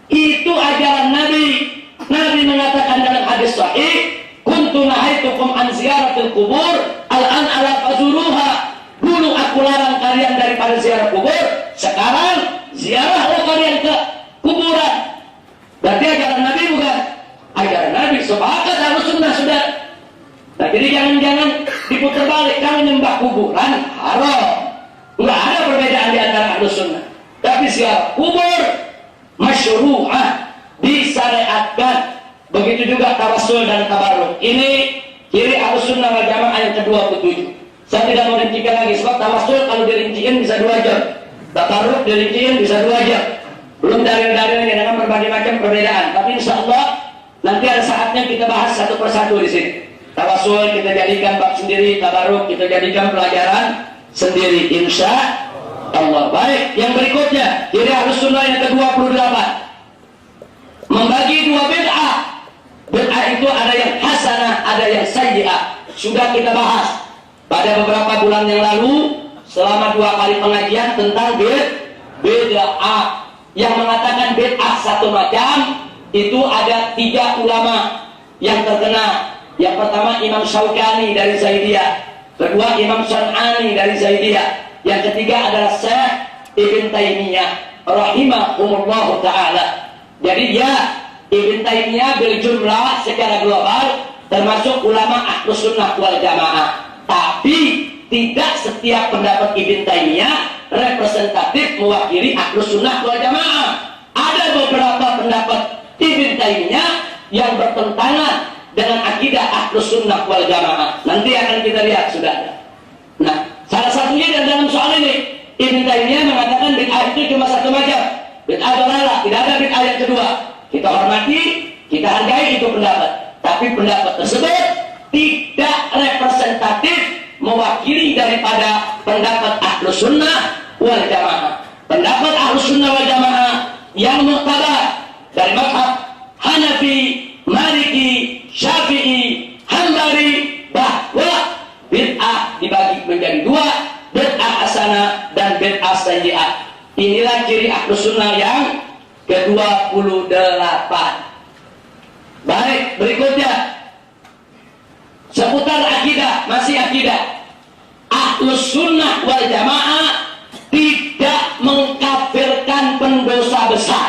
[SPEAKER 1] Itu ajaran Nabi. Nabi mengatakan dalam hadis sahih, kuntu nahaitukum an ziyaratil kubur, al-an ala fazuruha. Dulu aku larang kalian daripada ziarah kubur, sekarang ziarahlah kalian ke kuburan. Berarti ajaran Nabi bukan? Ajaran Nabi. Sepakat ahlus sunnah, sudah. Nah, jadi jangan-jangan diputar balik, kalau nyembah kuburan haram. Nggak ada perbedaan di antara ahlus sunnah. Tapi ziarah kubur masyru'ah, disyariatkan. Begitu juga tawassul dan tabarruk. Ini ciri ahlus sunnah wal jamaah yang ke-27. Saya tidak mau rincikan lagi, sebab tawassul kalau dirincikan bisa 2 jam, tabarruk dirincikan bisa 2 jam. Belum dalil-dalilnya dengan berbagai macam perbedaan. Tapi insya Allah nanti ada saatnya kita bahas satu persatu di sini. Tawassul kita jadikan bab sendiri, tabarruk kita jadikan pelajaran sendiri, insya Allah. Baik, yang berikutnya, ciri ahlus sunnah yang ke-28, membagi 2 bid'ah. Bid'ah itu ada yang hasanah, ada yang sayyi'ah. Sudah kita bahas pada beberapa bulan yang lalu selama 2 kali pengajian tentang bid'ah. Yang mengatakan bid'ah satu macam itu ada 3 ulama yang terkena. Yang pertama Imam Syaukani dari Zaidiyah, kedua Imam San'ani dari Zaidiyah, yang ketiga adalah Syekh Ibn Taimiyah rahimahumullah ta'ala. Jadi ya, Ibn Taimiyah berjumlah secara global termasuk ulama ahlus sunnah wal jamaah. Tapi tidak setiap pendapat Ibn Taimiyah representatif mewakili ahlus sunnah wal jamaah. Ada beberapa pendapat Ibn Taimiyah yang bertentangan dengan akidah ahlus sunnah wal jamaah. Nanti akan kita lihat, sudah. Nah, salah satunya dalam soal ini, Ibn Taimiyah mengatakan bid'ah itu cuma satu macam, bid'ah dolalah, tidak ada bid'ah yang kedua. Kita hormati, kita hargai itu pendapat. Tapi pendapat tersebut tidak representatif mewakili daripada pendapat ahlus sunnah wal jamaah. Pendapat ahlus sunnah wal jamaah yang muktabar dari mazhab Hanafi, Maliki, Syafi'i, Hambali, bahwa bid'ah dibagi menjadi dua, bid'ah hasanah dan bid'ah sayyi'ah. Inilah ciri Ahlus Sunnah yang ke-28. Baik, berikutnya seputar akidah, masih akidah. Ahlus Sunnah wal Jamaah tidak mengkafirkan pendosa besar.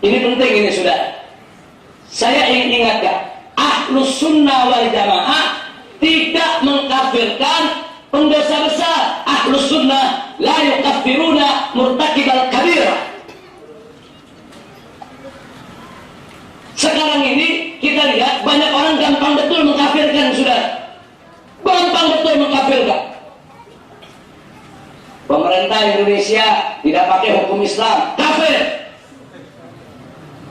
[SPEAKER 1] Ini penting ini, saudara. Saya ingin ingatkan, Ahlus Sunnah wal Jamaah tidak mengkafirkan pendosa besar. Ahlus Sunnah la yukaffiruna murtakibal kabirah. Sekarang ini kita lihat banyak orang gampang betul mengkafirkan, saudara. Gampang betul mengkafirkan. Pemerintah Indonesia tidak pakai hukum Islam, kafir.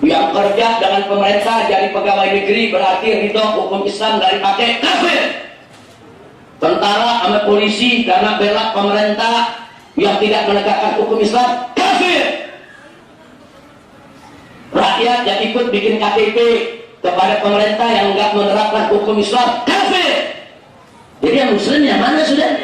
[SPEAKER 1] Yang kerja dengan pemerintah jadi pegawai negeri berarti ridho hukum Islam dari pakai, kafir. Tentara sama polisi karena bela pemerintah yang tidak menegakkan hukum Islam, kafir. Rakyat yang ikut bikin KTP kepada pemerintah yang enggak menerapkan hukum Islam, kafir. Jadi yang muslim yang mana, sudah?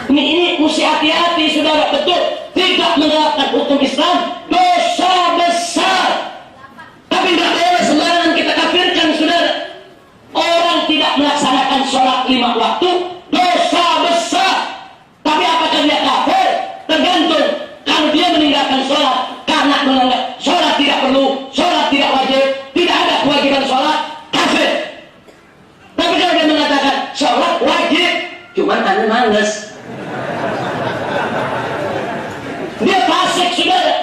[SPEAKER 1] Ini mesti hati-hati, saudara. Betul, tidak menerapkan hukum Islam dosa besar. Tapi tidak boleh sembarangan kita kafirkan, saudara. Orang tidak melaksanakan sholat 5 waktu dosa besar. Tapi apakah dia kafir? Tergantung. Kalau dia meninggalkan sholat karena menganggap sholat tidak perlu, sholat tidak wajib, tidak ada kewajiban sholat, kafir. Tapi kalau dia mengatakan sholat wajib, cuman anda males, dia fasik, saudara.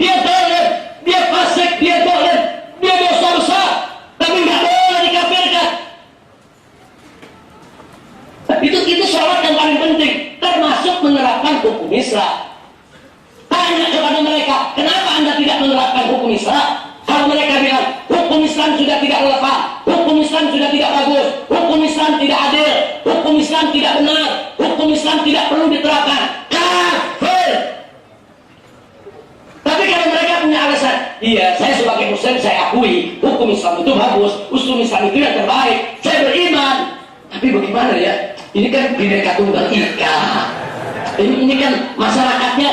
[SPEAKER 1] Dia dolim, dia fasik, dia dolim, dia dosa besar. Tapi nggak boleh dikafirkan. Itu sholat yang paling penting, termasuk menerapkan hukum Islam. Tanya kepada mereka, kenapa anda tidak menerapkan hukum Islam? Kalau mereka bilang hukum Islam sudah tidak relevan, hukum Islam sudah tidak bagus, hukum Islam tidak adil, hukum Islam tidak benar, hukum Islam tidak perlu diterapkan, kafir. Tapi kalau mereka punya alasan, iya, saya sebagai muslim saya akui hukum Islam itu bagus, hukum Islam itu yang terbaik, saya beriman. Tapi bagaimana ya? Ini kan Bhinneka Tunggal Ika. Ini kan masyarakatnya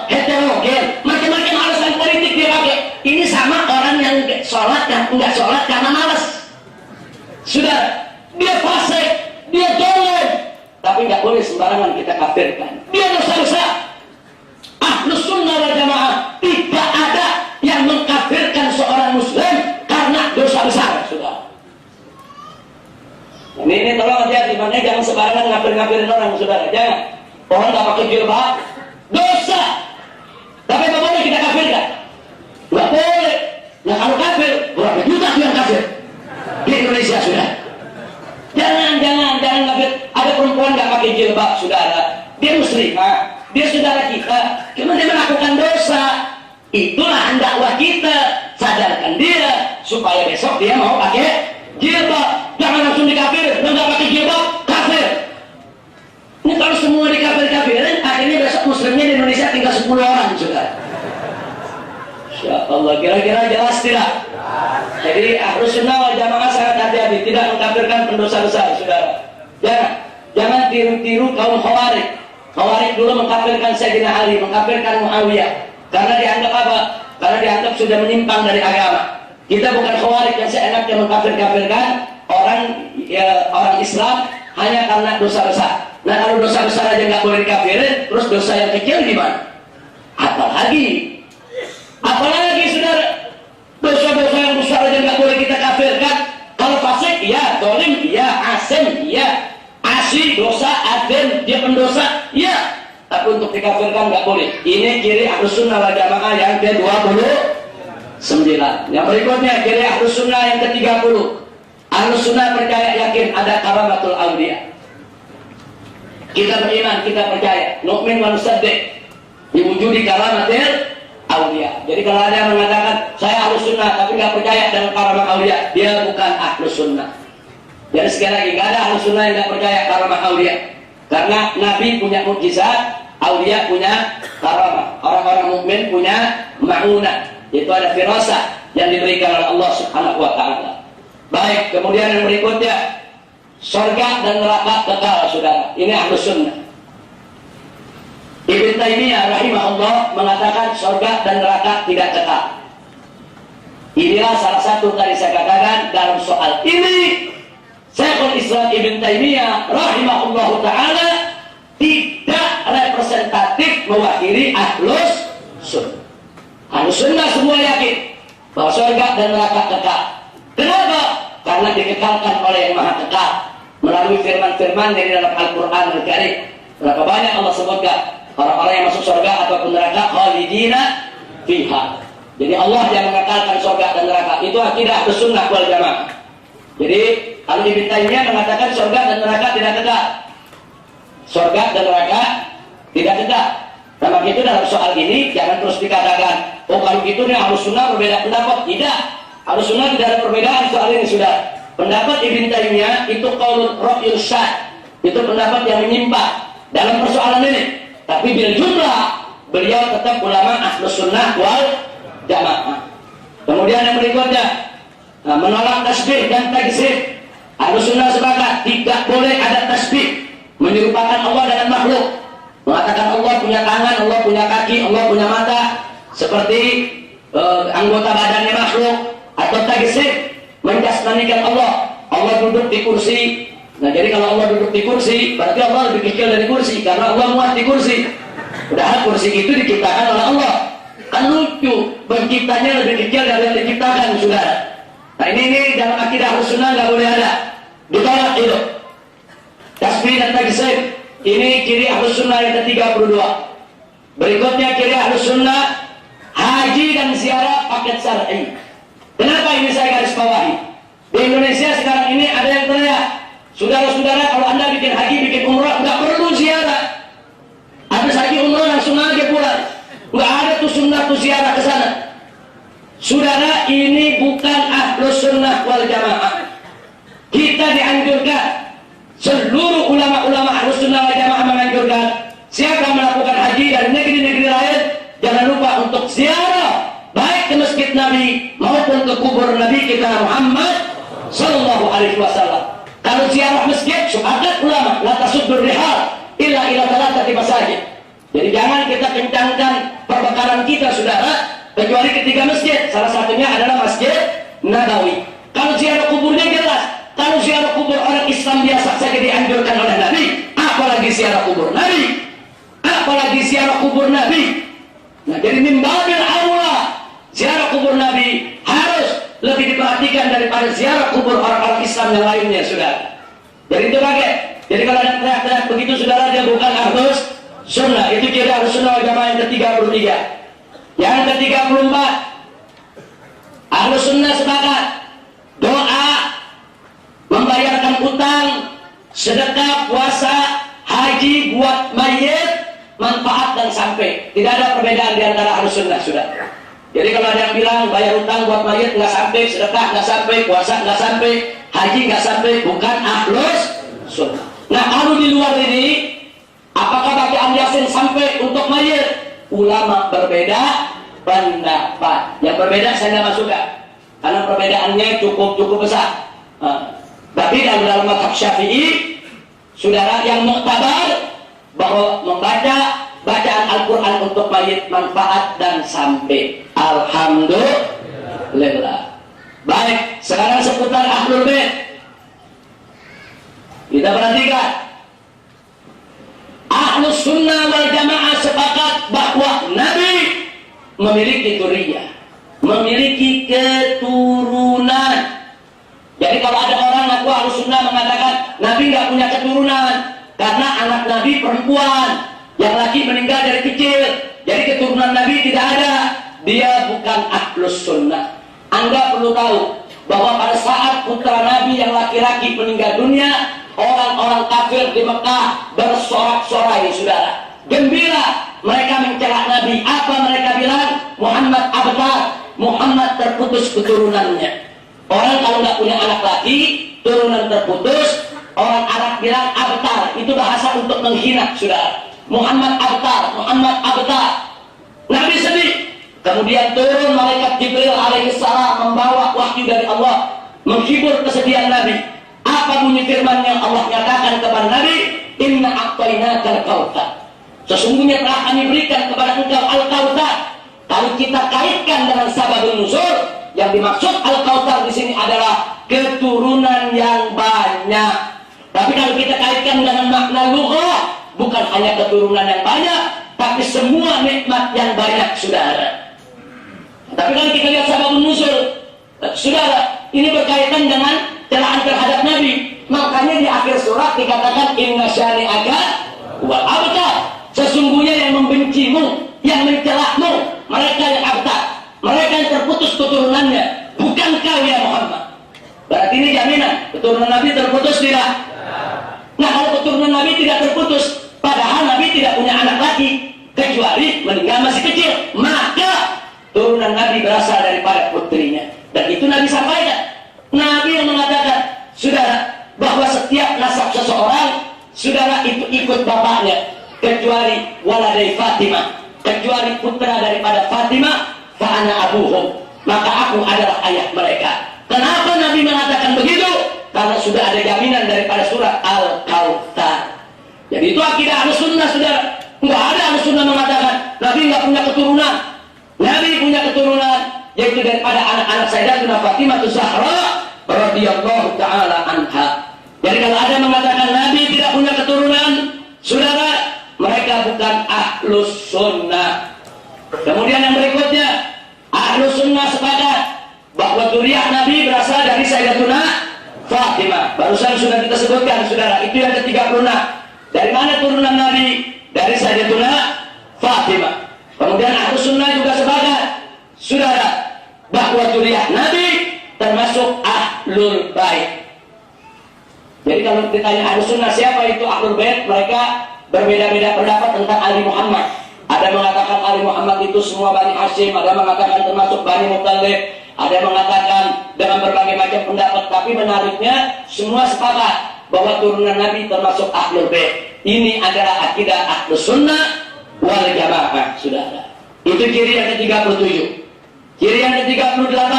[SPEAKER 1] heterogen, macam-macam alasan politik dia pakai. Ini sama orang yang sholat dan enggak sholat karena malas. Sudah, dia fasik, dia dolim, tapi nggak boleh sembarangan kita kafirkan. Dia dosa besar. Ahlus Sunnah wal Jamaah tidak ada yang mengkafirkan seorang muslim karena dosa besar, sudah. Ini tolong hati-hati, makanya jangan sembarangan ngafir-ngafirin orang, saudara. Jangan. Orang nggak pakai jilbab, dosa. Tapi apa boleh kita kafirkan? Nggak boleh. Nah kalau kafir, berapa juta yang kafir di Indonesia, sudah. Jangan kafir. Ada perempuan nggak pakai jilbab, saudara. Dia muslimah, dia saudara kita. Cuma dia melakukan dosa. Itulah dakwah kita. Sadarkan dia supaya besok dia mau pakai jilbab. Jangan langsung dikafirin. Nggak pakai jilbab, kafir. Ini kalau semua dikafir-kafirin, akhirnya besok muslimnya di Indonesia tinggal 10 orang, saudara. Insya Allah, kira-kira jelas tidak? Jadi Ahlus Sunnah wal Jamaah sangat hati-hati, tidak mengkafirkan pendosa besar, saudara. Jangan tiru-tiru kaum Khawarij. Khawarij dulu mengkafirkan Sayyidina Ali, mengkafirkan Muawiyah. Karena dianggap apa? Karena dianggap sudah menyimpang dari agama. Kita bukan Khawarij yang seenaknya mengkafir-kafirkan orang Islam hanya karena dosa besar. Nah kalau dosa besar aja nggak boleh dikafirin, terus dosa yang kecil gimana? Apalagi saudara, dosa-dosa yang besar aja nggak boleh kita kafirkan. Kalau fasik, iya, dolim, iya, asim, iya, asi, dosa, adem, dia pendosa, iya. Tapi untuk dikafirkan nggak boleh. Ini ciri Ahlus Sunnah wal Jamaah yang ke-29. Yang berikutnya ciri Ahlus Sunnah yang ke-30. Ahlus Sunnah percaya yakin ada karamatul awliya. Kita beriman, kita percaya. Nu'min wa nusaddiq diwujudi karamatil awliya. Jadi kalau ada yang mengatakan saya Ahlus Sunnah tapi nggak percaya dengan karamah awliya, dia bukan Ahlus Sunnah. Jadi sekali lagi nggak ada Ahlus Sunnah yang nggak percaya karamah awliya. Karena Nabi punya mukjizat, aulia punya karamah, orang-orang mukmin punya ma'unah. Itu ada firasah yang diberikan oleh Allah Subhanahu wa taala. Baik, kemudian yang berikutnya, surga dan neraka kekal, saudara. Ini Ahlus Sunnah. Ibnu Taimiyah rahimahullah mengatakan surga dan neraka tidak kekal. Inilah salah satu tadi saya katakan dalam soal ini, Syekhul Islam Ibnu Taimiyah rahimahullah taala tidak representatif mewakili Ahlus Sunnah. Ahlus Sunnah semua yakin bahwa surga dan neraka kekal. Kenapa? Karena dikekalkan oleh yang Maha Kekal melalui firman-firman dari dalam Al-Quran Al-Karim. Berapa banyak Allah sebutkan orang-orang yang masuk surga ataupun neraka khalidina fiha. Jadi Allah yang mengekalkan surga dan neraka. Itu akidah Ahlus Sunnah wal Jamaah. Jadi kalau Ibnu Taimiyah mengatakan surga dan neraka tidak kekal. Surga dan neraka tidak kekal. Nah, maka itu dalam soal ini jangan terus dikatakan, oh kalau gitu nih Ahlus Sunnah berbeda pendapat. Tidak. Ahlus Sunnah tidak ada perbedaan soal ini, sudah. Pendapat Ibnu Taimiyah itu qaulun ra'yul syad. Itu pendapat yang menyimpang dalam persoalan ini. Tapi bil jumlah beliau tetap ulama Ahlus Sunnah wal Jamaah. Kemudian yang berikutnya, menolak tasbih dan tajsib. Ahlus Sunnah sepakat tidak boleh ada tasbih, menyerupakan Allah dengan makhluk. Mengatakan Allah punya tangan, Allah punya kaki, Allah punya mata, seperti anggota badannya makhluk. Atau tajsib, menjasmanikan Allah. Allah duduk di kursi. Nah, jadi kalau Allah duduk di kursi, berarti Allah lebih kecil dari kursi, karena Allah muat di kursi. Padahal kursi itu diciptakan oleh Allah. Kan lucu, penciptanya lebih kecil dari yang diciptakan, saudara. Nah, ini dalam akidah Ahlus Sunnah nggak boleh ada. Ditolak itu. Tasbih dan tajsib. Ini ciri Ahlus Sunnah yang ke-32. Berikutnya ciri Ahlus Sunnah, haji dan ziarah paket syar'i. Kenapa ini saya garis bawahi? Di Indonesia sekarang ini ada yang teriak, saudara-saudara, kalau Anda bikin haji, bikin umrah, nggak perlu ziarah. Habis haji umrah langsung aja pulang. Nggak ada tuh sunnah tuh ziarah ke sana. Saudara, ini bukan Ahlus Sunnah wal Jamaah. Kita dianjurkan, seluruh ulama-ulama Ahlus Sunnah wal Jamaah menganjurkan, siapa melakukan haji dari negeri-negeri lain, jangan lupa untuk ziarah, baik ke masjid Nabi maupun ke kubur Nabi kita Muhammad sallallahu alaihi wasallam. Kalau ziarah masjid, sepakat ulama, la tasuddur rihal illa ila thalathati masajid. Jadi jangan kita kencangkan perbekalan kita, saudara, kecuali ketiga masjid. Salah satunya adalah Masjid Nabawi. Kalau ziarah kuburnya jelas. Kalau ziarah kubur orang Islam biasa saja dianjurkan oleh Nabi, apalagi ziarah kubur Nabi, apalagi ziarah kubur Nabi. Nah, jadi mimbabil aula, ziarah kubur Nabi harus lebih diperhatikan daripada ziarah kubur orang-orang Islam yang lainnya, saudara. Jadi itu pakai. Jadi kalau ada teriak-teriak begitu, saudara, dia bukan Ahlus Sunnah. Itu ciri Ahlus Sunnah wal Jamaah yang ke-33. Yang ke-34, Ahlus Sunnah sepakat doa, membayarkan utang, sedekah, puasa, haji buat mayit, manfaat dan sampai. Tidak ada perbedaan di antara Ahlus Sunnah, sudah. Jadi kalau ada yang bilang bayar utang buat mayit nggak sampai, sedekah nggak sampai, puasa nggak sampai, haji nggak sampai, bukan Ahlus Sunnah. Nah, kalau di luar ini, apakah bacaan Yasin sampai untuk mayit? Ulama berbeda pendapat. Yang berbeda saya nggak masukkan, karena perbedaannya cukup besar. Tapi dalam mazhab Syafi'i, saudara, yang muktabar bahwa membaca bacaan Al-Quran untuk mayit manfaat dan sampai. Alhamdulillah. Baik, sekarang seputar Ahlul Bait. Kita perhatikan. Ahlus Sunnah wal Jamaah sepakat bahwa Nabi memiliki dzurriyyah, memiliki keturunan. Jadi kalau ada orang ngaku Ahlus Sunnah mengatakan Nabi nggak punya keturunan karena anak Nabi perempuan, yang laki meninggal dari kecil, jadi keturunan Nabi tidak ada, dia bukan Ahlus Sunnah. Anda perlu tahu bahwa pada saat putra Nabi yang laki-laki meninggal dunia, orang-orang kafir di Mekah bersorak-sorai, saudara, gembira. Mereka mencela Nabi. Apa mereka bilang? Muhammad abtar, Muhammad terputus keturunannya. Orang kalau nggak punya anak laki, turunan terputus, orang Arab bilang abtar. Itu bahasa untuk menghina, saudara. Muhammad abtar, Muhammad abtar. Nabi sedih. Kemudian turun malaikat Jibril alaihissalam membawa wahyu dari Allah, menghibur kesedihan Nabi. Apa bunyi firman yang Allah nyatakan kepada Nabi? Inna a'tainakal kautsar. Sesungguhnya telah kami berikan kepada engkau al-kautsar. Kalau kita kaitkan dengan sababun nuzul, yang dimaksud al-kautsar di sini adalah keturunan yang banyak. Tapi kalau kita kaitkan dengan makna lughah, bukan hanya keturunan yang banyak, tapi semua nikmat yang banyak, saudara. Tapi kalau kita lihat sababun nuzul, saudara, ini berkaitan dengan celaan terhadap Nabi. Makanya di akhir surat dikatakan inna syani'aka wal abtar. Sesungguhnya yang membencimu, yang mencelakmu, mereka yang abtar, mereka yang terputus keturunannya, bukan kau ya Muhammad. Berarti ini jaminan keturunan Nabi terputus tidak? Nah, kalau keturunan Nabi tidak terputus, padahal Nabi tidak punya anak lagi kecuali meninggal masih kecil, maka turunan Nabi berasal daripada putrinya. Dan itu Nabi sampaikan. Nabi yang mengatakan, saudara, bahwa setiap nasab seseorang, saudara, itu ikut bapaknya, kecuali waladai Fatimah, kecuali putra daripada Fatimah, fa'ana abuhum, maka aku adalah ayah mereka. Kenapa Nabi mengatakan begitu? Karena sudah ada jaminan daripada surat Al-Kautsar. Jadi itu akidah Ahlussunnah, saudara. Enggak ada Ahlussunnah mengatakan Nabi enggak punya keturunan. Nabi punya keturunan, yaitu daripada anak-anak Sayyidatina Fatimah Zahra radhiyallahu taala anha. Jadi kalau ada mengatakan Nabi tidak punya keturunan, saudara, mereka bukan Ahlus Sunnah. Kemudian yang berikutnya, Ahlus Sunnah sepakat bahwa zuriyah Nabi berasal dari Sayyidatuna Fatimah. Barusan sudah kita sebutkan, saudara, itu yang ke-36. Dari mana turunan Nabi? Dari Sayyidatuna Fatimah. Kemudian Ahlus Sunnah juga sepakat, saudara, bahwa zuriyah Nabi termasuk Ahlul Bait. Jadi kalau ditanya Ahlus Sunnah siapa itu Ahlul Bait, mereka berbeda-beda pendapat tentang Ali Muhammad. Ada mengatakan Ali Muhammad itu semua Bani Hashim, ada mengatakan termasuk Bani Muttalib, ada mengatakan dengan berbagai macam pendapat. Tapi menariknya semua sepakat bahwa turunan Nabi termasuk Ahlul Bait. Ini adalah akidah Ahlus Sunnah wal Jamaah, saudara. Itu ciri yang ke-37. Ciri yang ke-38,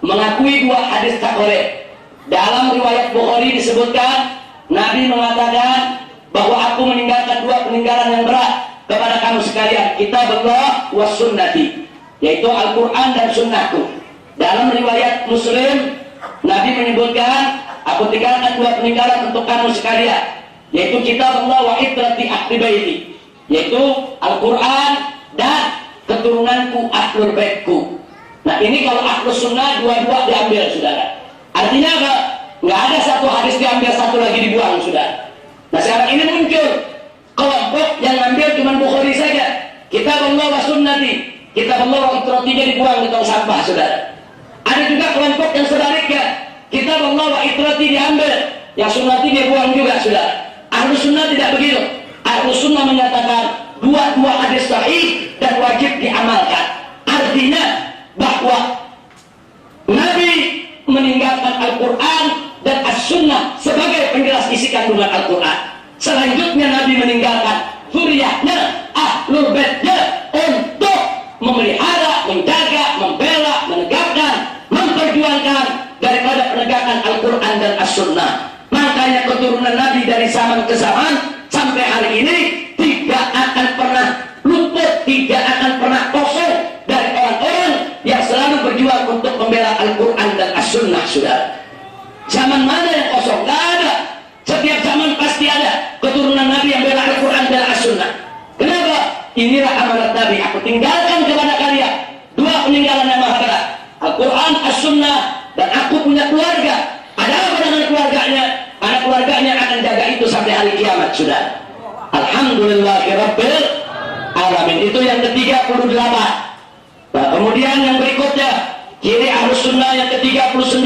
[SPEAKER 1] mengakui dua hadis takwir. Dalam riwayat Bukhari disebutkan Nabi mengatakan bahwa aku meninggalkan dua peninggalan yang berat kepada kamu sekalian, kitabullah was sunnati, yaitu Al-Quran dan sunnahku. Dalam riwayat Muslim, Nabi menyebutkan, aku tinggalkan dua peninggalan untuk kamu sekalian, yaitu kitabullah wa itrati ahli baiti, yaitu Al-Quran dan keturunanku Ahlul Baitku. Nah, ini kalau Ahlus Sunnah dua-dua diambil, saudara. Artinya apa? Nggak ada satu hadis diambil, satu lagi dibuang, saudara. Nah, sekarang ini muncul kelompok yang ambil cuma Bukhari saja, kitabullah wa sunnati, kitabullah wa itratinya dibuang di tong sampah, saudara. Ada juga kelompok yang sebaliknya, kitabullah wa itrati diambil, yang sunnati dia buang juga, saudara. Ahlus Sunnah tidak begitu. Ahlus Sunnah menyatakan dua-dua hadis sahih dan wajib diamalkan. Artinya bahwa Nabi meninggalkan Al-Quran dan As-Sunnah sebagai penjelas isi kandungan Al-Quran. Selanjutnya Nabi meninggalkan zuriyahnya, Ahlul Baitnya, untuk memelihara, menjaga, membela, menegakkan, memperjuangkan daripada penegakan Al-Quran dan As-Sunnah. Makanya keturunan Nabi dari zaman ke zaman sampai hari ini tidak akan pernah luput, tidak akan pernah kosong dari orang-orang yang selalu berjuang untuk membela Al-Quran dan As-Sunnah, saudara. Zaman mana yang kosong? Tidak ada. Setiap zaman pasti ada keturunan Nabi yang bela Al-Quran dan As-Sunnah. Kenapa? Inilah amanat Nabi. Aku tinggalkan kepada kalian dua peninggalan yang maha berat, Al-Quran, As-Sunnah, dan aku punya keluarga. Ada apa dengan keluarganya? Anak keluarganya akan jaga itu sampai hari kiamat, saudara. Alhamdulillahirabbil alamin. Itu yang ke-38. Nah, kemudian yang berikutnya, ciri Ahlus Sunnah yang ke-39,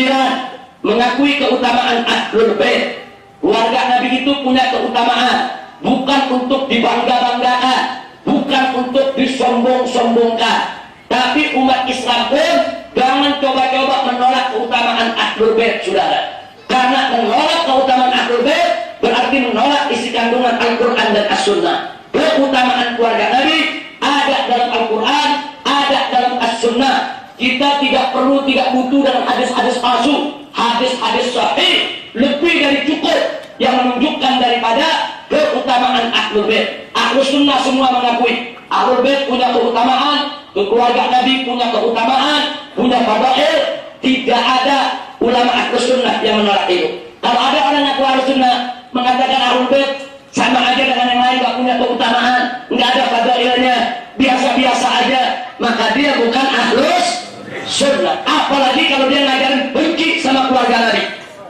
[SPEAKER 1] mengakui keutamaan Ahlul Bait. Keluarga Nabi itu punya keutamaan, bukan untuk dibangga-banggakan, bukan untuk disombong-sombongkan. Tapi umat Islam pun jangan coba-coba menolak keutamaan Ahlul Bait, saudara. Karena menolak keutamaan Ahlul Bait berarti menolak isi kandungan Al-Quran dan As-Sunnah. keutamaan keluarga Nabi ada dalam Al-Quran, ada dalam As-Sunnah. Kita tidak perlu, tidak butuh dalam hadis-hadis palsu, hadis-hadis sahih lebih dari cukup yang menunjukkan daripada keutamaan Ahlul Bait. Ahlus Sunnah semua mengakui Ahlul Bait punya keutamaan, keluarga Nabi punya keutamaan, punya fadail. Tidak ada ulama Ahlus Sunnah yang menolak itu. Kalau ada orang yang Ahlus Sunnah mengatakan Ahlul Bait sama aja dengan yang lain, gak punya keutamaan, nggak ada fadailnya, biasa-biasa aja, maka dia bukan Ahlus Sunnah. Apalagi kalau dia ngajarin benci sama keluarga Nabi.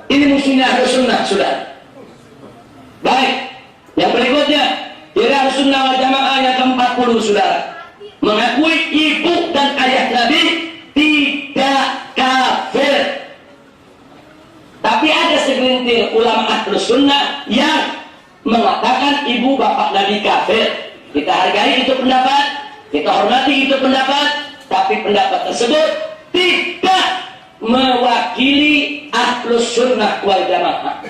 [SPEAKER 1] Ini musuhnya Ahlus Sunnah, sudah. Baik, yang berikutnya, dari Ahlus Sunnah wal Jamaah yang ke-40, saudara, mengakui ibu dan ayah Nabi tidak kafir. Tapi ada segelintir ulama Ahlus Sunnah yang mengatakan ibu bapak Nabi kafir. Kita hargai itu pendapat, kita hormati itu pendapat, tapi pendapat tersebut tidak mewakili Ahlus Sunnah wal Jamaah.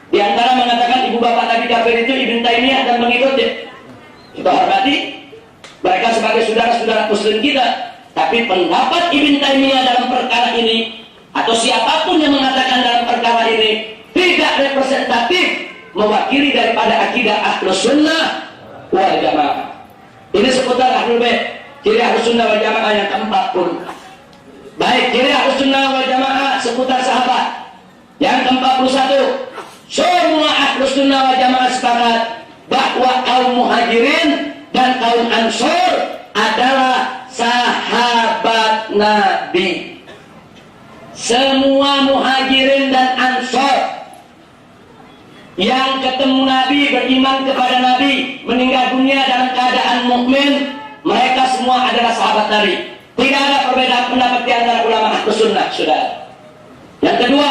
[SPEAKER 1] Di antara mengatakan ibu bapak Nabi kafir itu Ibn Taimiyah dan mengikutnya. Kita hormati mereka sebagai saudara-saudara muslim kita, tapi pendapat Ibn Taimiyah dalam perkara ini atau siapapun yang mengatakan dalam perkara ini tidak representatif mewakili daripada akidah Ahlus Sunnah wal Jamaah. Ini seputar Ahlul Bait, ciri Ahlus Sunnah wal Jamaah yang ke-40. Baik, ciri Ahlus Sunnah wal Jamaah seputar sahabat yang ke-41. Semua Ahlus Sunnah wal Jamaah sepakat bahwa kaum Muhajirin dan kaum Ansor adalah sahabat Nabi. Semua Muhajirin dan Ansor yang ketemu Nabi, beriman kepada Nabi, meninggal dunia dalam keadaan mukmin, mereka semua adalah sahabat Nabi. Tidak ada perbedaan pendapat di antara ulama Ahlus Sunnah, saudara. Yang kedua,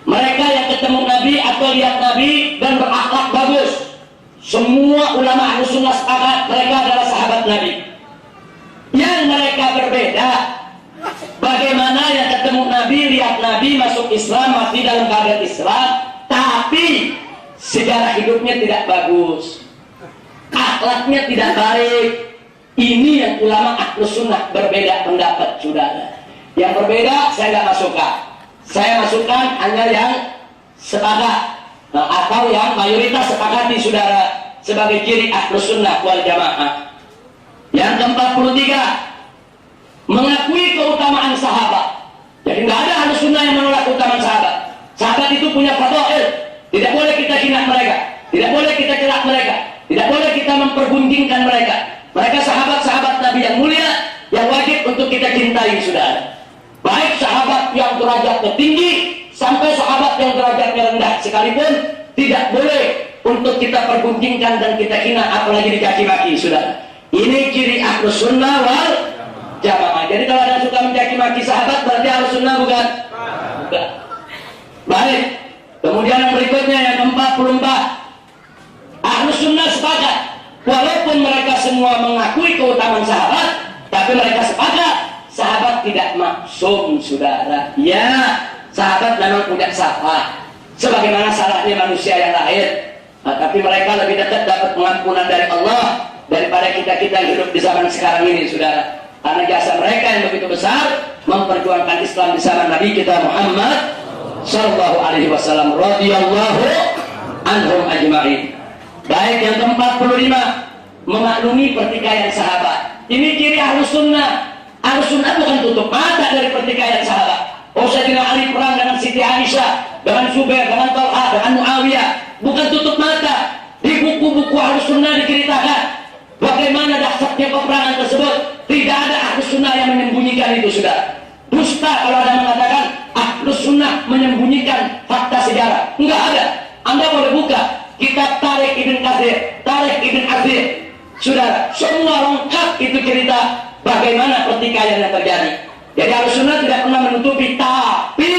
[SPEAKER 1] mereka yang ketemu Nabi atau lihat Nabi dan berakhlak bagus, semua ulama Ahlus Sunnah sepakat mereka adalah sahabat Nabi. Yang mereka berbeda, bagaimana yang ketemu Nabi, lihat Nabi, masuk Islam, mati dalam keadaan Islam, tapi sejarah hidupnya tidak bagus, akhlaknya tidak baik. Ini yang ulama Ahlus Sunnah berbeda pendapat, saudara. Yang berbeda saya nggak masukkan. Saya masukkan hanya yang sepakat, atau yang mayoritas sepakati, saudara, sebagai ciri Ahlus Sunnah wal Jamaah. Yang ke-43, mengakui keutamaan sahabat. Jadi nggak ada Ahlus Sunnah yang menolak keutamaan sahabat. Sahabat itu punya fadail, tidak boleh kita hina mereka, tidak boleh kita celak mereka, tidak boleh kita mempergunjingkan mereka. Mereka sahabat-sahabat Nabi yang mulia, yang wajib untuk kita cintai, saudara. Baik sahabat yang derajatnya tinggi sampai sahabat yang derajatnya rendah sekalipun, tidak boleh untuk kita pergunjingkan dan kita hina, apalagi dicaci maki, saudara. Ini ciri Ahlus Sunnah wal Jamaah. Jadi kalau ada suka mencaci maki sahabat, berarti Ahlus Sunnah bukan? Bukan. Baik, kemudian yang berikutnya yang ke-44, Ahlus Sunnah sepakat walaupun mereka semua mengakui keutamaan sahabat, tapi mereka sepakat sahabat tidak maksum, saudara. Ya, sahabat memang tidak salah, sebagaimana salahnya manusia yang lain, tapi mereka lebih dekat dapat pengampunan dari Allah daripada kita-kita yang hidup di zaman sekarang ini, saudara. Karena jasa mereka yang begitu besar memperjuangkan Islam di zaman Nabi kita Muhammad Sallallahu Alaihi Wasallam radhiyallahu anhum ajma'in. Baik, yang ke-45, memaklumi pertikaian sahabat. Ini ciri Ahlus Sunnah. Ahlus Sunnah bukan tutup mata dari pertikaian sahabat. Oh, Sayyidina Ali perang dengan Siti Aisyah, dengan Zubair, dengan Talha, dengan Muawiyah, bukan tutup mata. Di buku-buku Ahlus Sunnah diceritakan bagaimana dahsyatnya peperangan tersebut. Tidak ada Ahlus Sunnah yang menyembunyikan itu, saudara. Dusta kalau ada mengatakan Ahlus Sunnah menyembunyikan fakta sejarah. Enggak ada. Anda boleh buka kitab Tarikh Ibn Katsir, Tarikh Ibn Katsir, saudara. Semua lengkap itu cerita bagaimana pertikaian yang terjadi. Jadi Ahlus Sunnah tidak pernah menutupi, tapi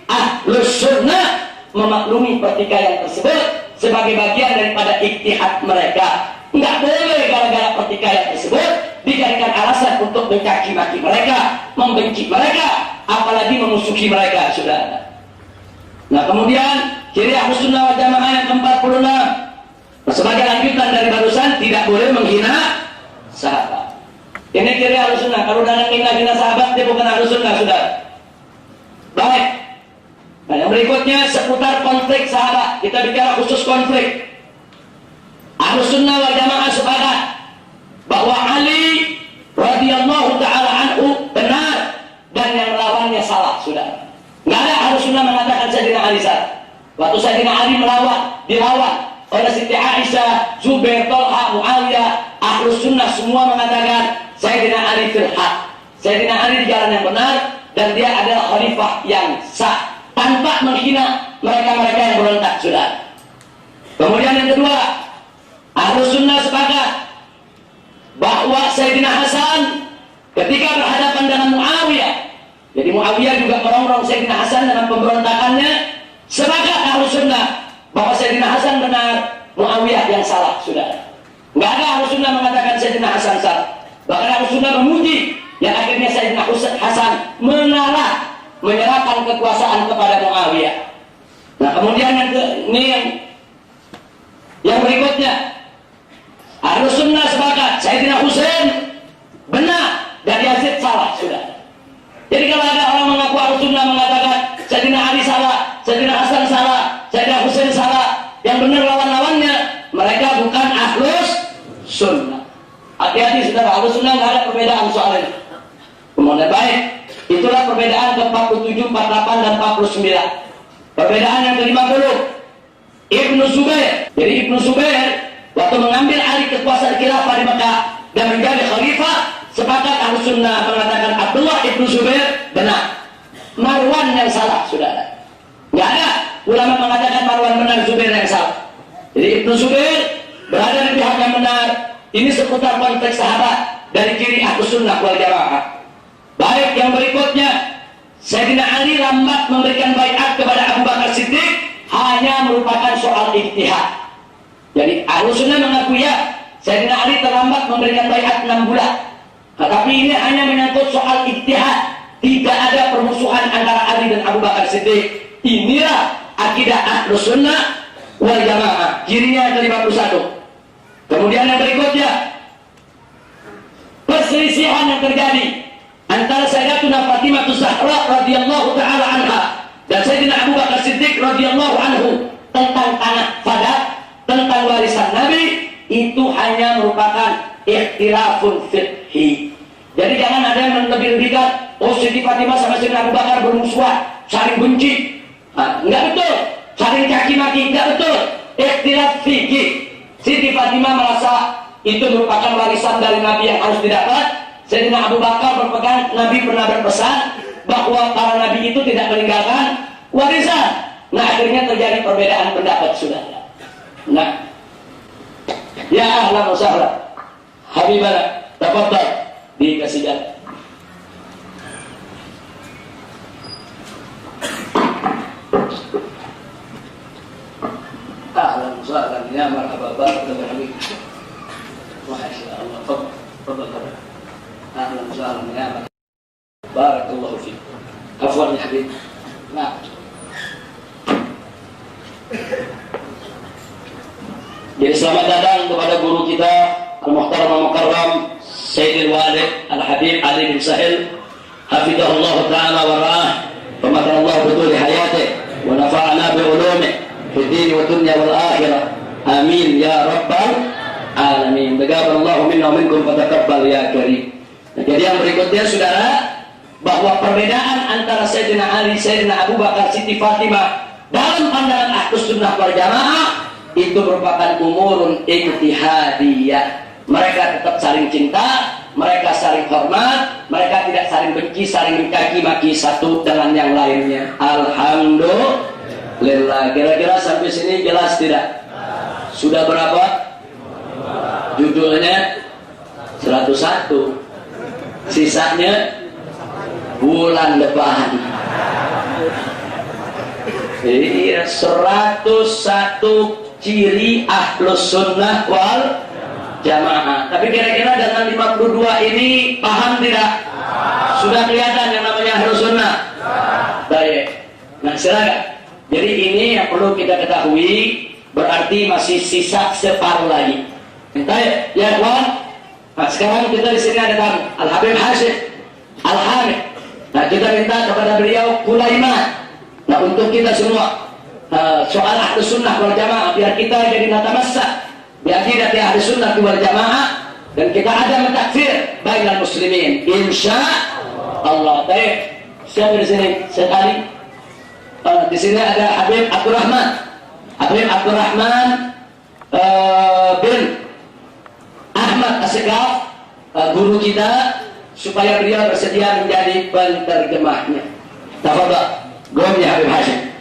[SPEAKER 1] Ahlus Sunnah memaklumi pertikaian tersebut sebagai bagian daripada ijtihad mereka. Enggak boleh gara-gara pertikaian tersebut dijadikan alasan untuk mencaci maki mereka, membenci mereka, apalagi memusuhi mereka, saudara. Nah, kemudian ciri Ahlus Sunnah wal Jamaah yang ke-46, Sebagai lanjutan dari barusan, tidak boleh menghina sahabat. Ini ciri Ahlussunnah. Kalau udah menghina sahabat, dia bukan Ahlussunnah, sudah. Baik. Nah, yang berikutnya seputar konflik sahabat. Kita bicara khusus konflik. Ahlussunnah wal Jamaah sepakat bahwa Ali radhiyallahu taala anhu benar dan yang lawannya salah, sudah. Nggak ada Ahlussunnah mengatakan Sayyidina Ali salah. Waktu Sayyidina Ali dilawan oleh Siti Aisyah, Zubair, Thalha, Muawiyah, Ahlussunnah semua mengatakan Sayyidina Ali fil haq. Sayyidina Ali di jalan yang benar dan dia adalah khalifah yang sah tanpa menghina mereka-mereka yang berontak, sudah. Kemudian yang kedua, Ahlussunnah sepakat bahwa Sayyidina Hasan ketika berhadapan dengan Muawiyah, jadi Muawiyah juga merongrong Sayyidina Hasan dengan pemberontakannya, sepakat Ahlussunnah bahwa Sayyidina Hasan benar, Muawiyah yang salah, sudah. Nggak ada Ahlussunnah mengatakan Sayyidina Hasan salah. Bahkan Ahlussunnah memuji yang akhirnya Sayyidina Hasan mengalah, menyerahkan kekuasaan kepada Muawiyah. Nah, kemudian yang berikutnya, Ahlussunnah sepakat Sayyidina Husain benar dan Yazid salah, sudah. Jadi kalau ada orang mengaku Ahlussunnah mengatakan Sayyidina Ali salah, Sayyidina Hasan salah, Sayyidina Husain salah, yang benar lawan-lawannya, mereka bukan Ahlussunnah. Hati-hati saudara, Ahlussunnah nggak ada perbedaan soal ini. Kemudian baik, itulah perbedaan ke-47, 48 dan 49. Perbedaan yang ke-50, Ibnu Zubair. Jadi Ibnu Zubair waktu mengambil alih kekuasaan khilafah di Mekah dan menjadi khalifah, sepakat Ahlussunnah mengatakan Abdullah Ibnu Zubair benar, Marwan yang salah, saudara. Nggak ada ulama mengatakan Marwan benar, Zubair yang salah. Jadi Ibnu Zubair berada di pihak yang benar. Ini seputar konteks sahabat dari ciri Ahlussunnah wal Jamaah. Baik, yang berikutnya, Sayyidina Ali lambat memberikan baiat kepada Abu Bakar Siddiq hanya merupakan soal ijtihad. Jadi Ahlussunnah mengakui ya, Sayyidina Ali terlambat memberikan baiat 6 bulan. Tetapi ini hanya menyangkut soal ijtihad. Tidak ada permusuhan antara Ali dan Abu Bakar Siddiq. Inilah akidah Ahlussunnah wal Jamaah. Cirinya ke-51. Kemudian yang berikutnya, perselisihan yang terjadi antara Sayyidatuna Fatimah Zahra radhiyallahu taala anha dan Sayyidina Abu Bakar Siddiq radhiyallahu anhu tentang tanah fadak, tentang warisan Nabi, itu hanya merupakan ikhtilafun fiqhi. Jadi jangan ada yang lebih-lebihkan, oh Siti Fatimah sama Sayyidina Abu Bakar bermusuhan, saling benci. Enggak betul. Saling caci maki, enggak betul. Ikhtilaf fikih. Siti Fatimah merasa itu merupakan warisan dari Nabi yang harus didapat. Sayyidina Abu Bakar berpegang, Nabi pernah berpesan bahwa para Nabi itu tidak meninggalkan warisan. Nah, akhirnya terjadi perbedaan pendapat, saudara. Nah, ya ahlan wa sahlan, Habibana, tafadhal, dikasih jalan. Ahlan wa sahlan, ya marhaba, barakallahu fiik. Masya Allah, tafadhal. Ahlan wa sahlan, ya marhaba, barakallahu fiik. Afwan ya Habib. Nah, jadi selamat datang kepada guru kita Al-Muhtaram Al-Mukarram Sayyidil Walid Al-Habib Ali bin Sahil, hafidhahullah ta'ala wa ra'ah, wa matarallahu bituli hayatih wa nafa'ana bi'ulumih fid din wa dunya wal akhirah, amin ya rabbal alamin. Taqabbalallahu minna wa minkum wa taqabbal ya karim. Nah, jadi yang berikutnya saudara, bahwa perbedaan antara Sayyidina Ali, Sayyidina Abu Bakar, Siti Fatimah dalam pandangan Ahlussunnah wal Jamaah itu merupakan umurun ijtihadiyah. Mereka tetap saling cinta, mereka saling hormat, mereka tidak saling benci, saling mencaci maki satu dengan yang lainnya. Alhamdulillah. Kira-kira sampai sini jelas tidak? Sudah berapa? Judulnya 101. Sisanya bulan depan. Iya, 101 ciri Ahlussunnah wal Jamaah. Tapi kira-kira dengan 52 ini paham tidak? Sudah kelihatan yang namanya Ahlussunnah? Baik. Nah, silakan. Jadi ini yang perlu kita ketahui, berarti masih sisa separuh lagi. Baik, ya kawan. Nah, sekarang kita di sini ada tamu, Al Habib Hashim Al Hamid. Nah, kita minta kepada beliau kulaiman. Nah, untuk kita semua soal ahli sunnah wal jamaah, biar kita jadi natamassa biar kita di ahli sunnah wal jamaah, dan kita ada mentakfir bainal muslimin insya Allah. Baik, siapa di sini sekali? Di sini ada Habib Abdurrahman bin Ahmad Asegaf, guru kita, supaya beliau bersedia menjadi penterjemahnya. Tafadhal, gom ya Habib Hashim.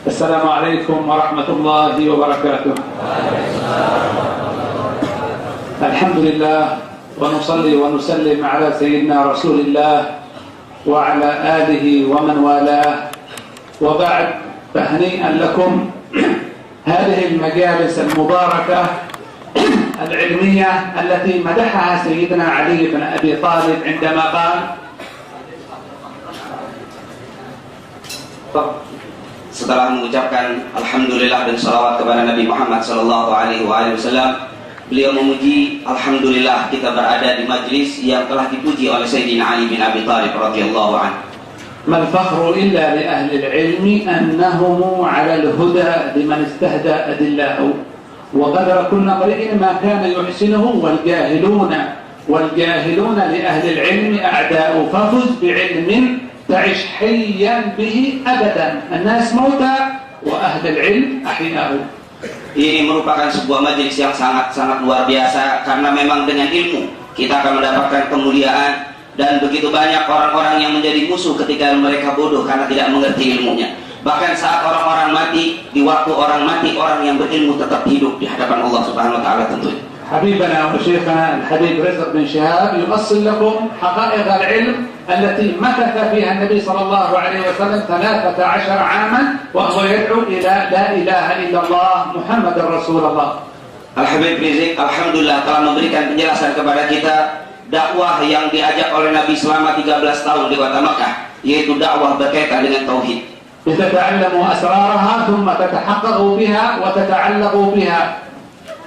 [SPEAKER 2] السلام عليكم ورحمة الله وبركاته. الحمد لله ونصلي ونسلم على سيدنا رسول الله وعلى آله ومن والاه، وبعد، فهنيئا لكم هذه المجالس المباركة العلمية التي مدحها سيدنا علي بن أبي طالب عندما قال
[SPEAKER 3] setelah mengucapkan alhamdulillah dan salawat kepada Nabi Muhammad sallallahu alaihi wasallam, beliau memuji, alhamdulillah kita berada di majlis yang telah dipuji oleh Sayyidina Ali bin Abi Thalib radhiyallahu anhu.
[SPEAKER 2] ما الفخر إلا لأهل العلم أنهم على الهدى لمن استهدى أدلاءه، وقدر كل امرئ ما كان يحسنه، والجاهلون لأهل العلم أعداء، ففز بعلم تعش حيا به أبدا، الناس موتى وأهل العلم أحياء.
[SPEAKER 3] Ini merupakan sebuah majelis yang sangat-sangat luar biasa, karena memang dengan ilmu kita akan mendapatkan kemuliaan, dan begitu banyak orang-orang yang menjadi musuh ketika mereka bodoh karena tidak mengerti ilmunya. Bahkan saat orang-orang mati, di waktu orang mati, orang yang berilmu tetap hidup di hadapan Allah Subhanahu wa taala tentunya.
[SPEAKER 2] حبيبنا وشيخنا الحبيب رزق بن شهاب يؤصل لكم حقائق العلم التي مكث فيها النبي صلى الله عليه وسلم 13 عاما وهو يدعو إلى لا إله إلا الله محمد رسول الله.
[SPEAKER 3] Al-Habib Rizik alhamdulillah telah memberikan penjelasan kepada kita dakwah yang diajak oleh Nabi selama 13 tahun di kota Makkah, yaitu dakwah berkaitan dengan tauhid.
[SPEAKER 2] لتتعلموا أسرارها ثم تتحققوا بها وتتعلقوا بها.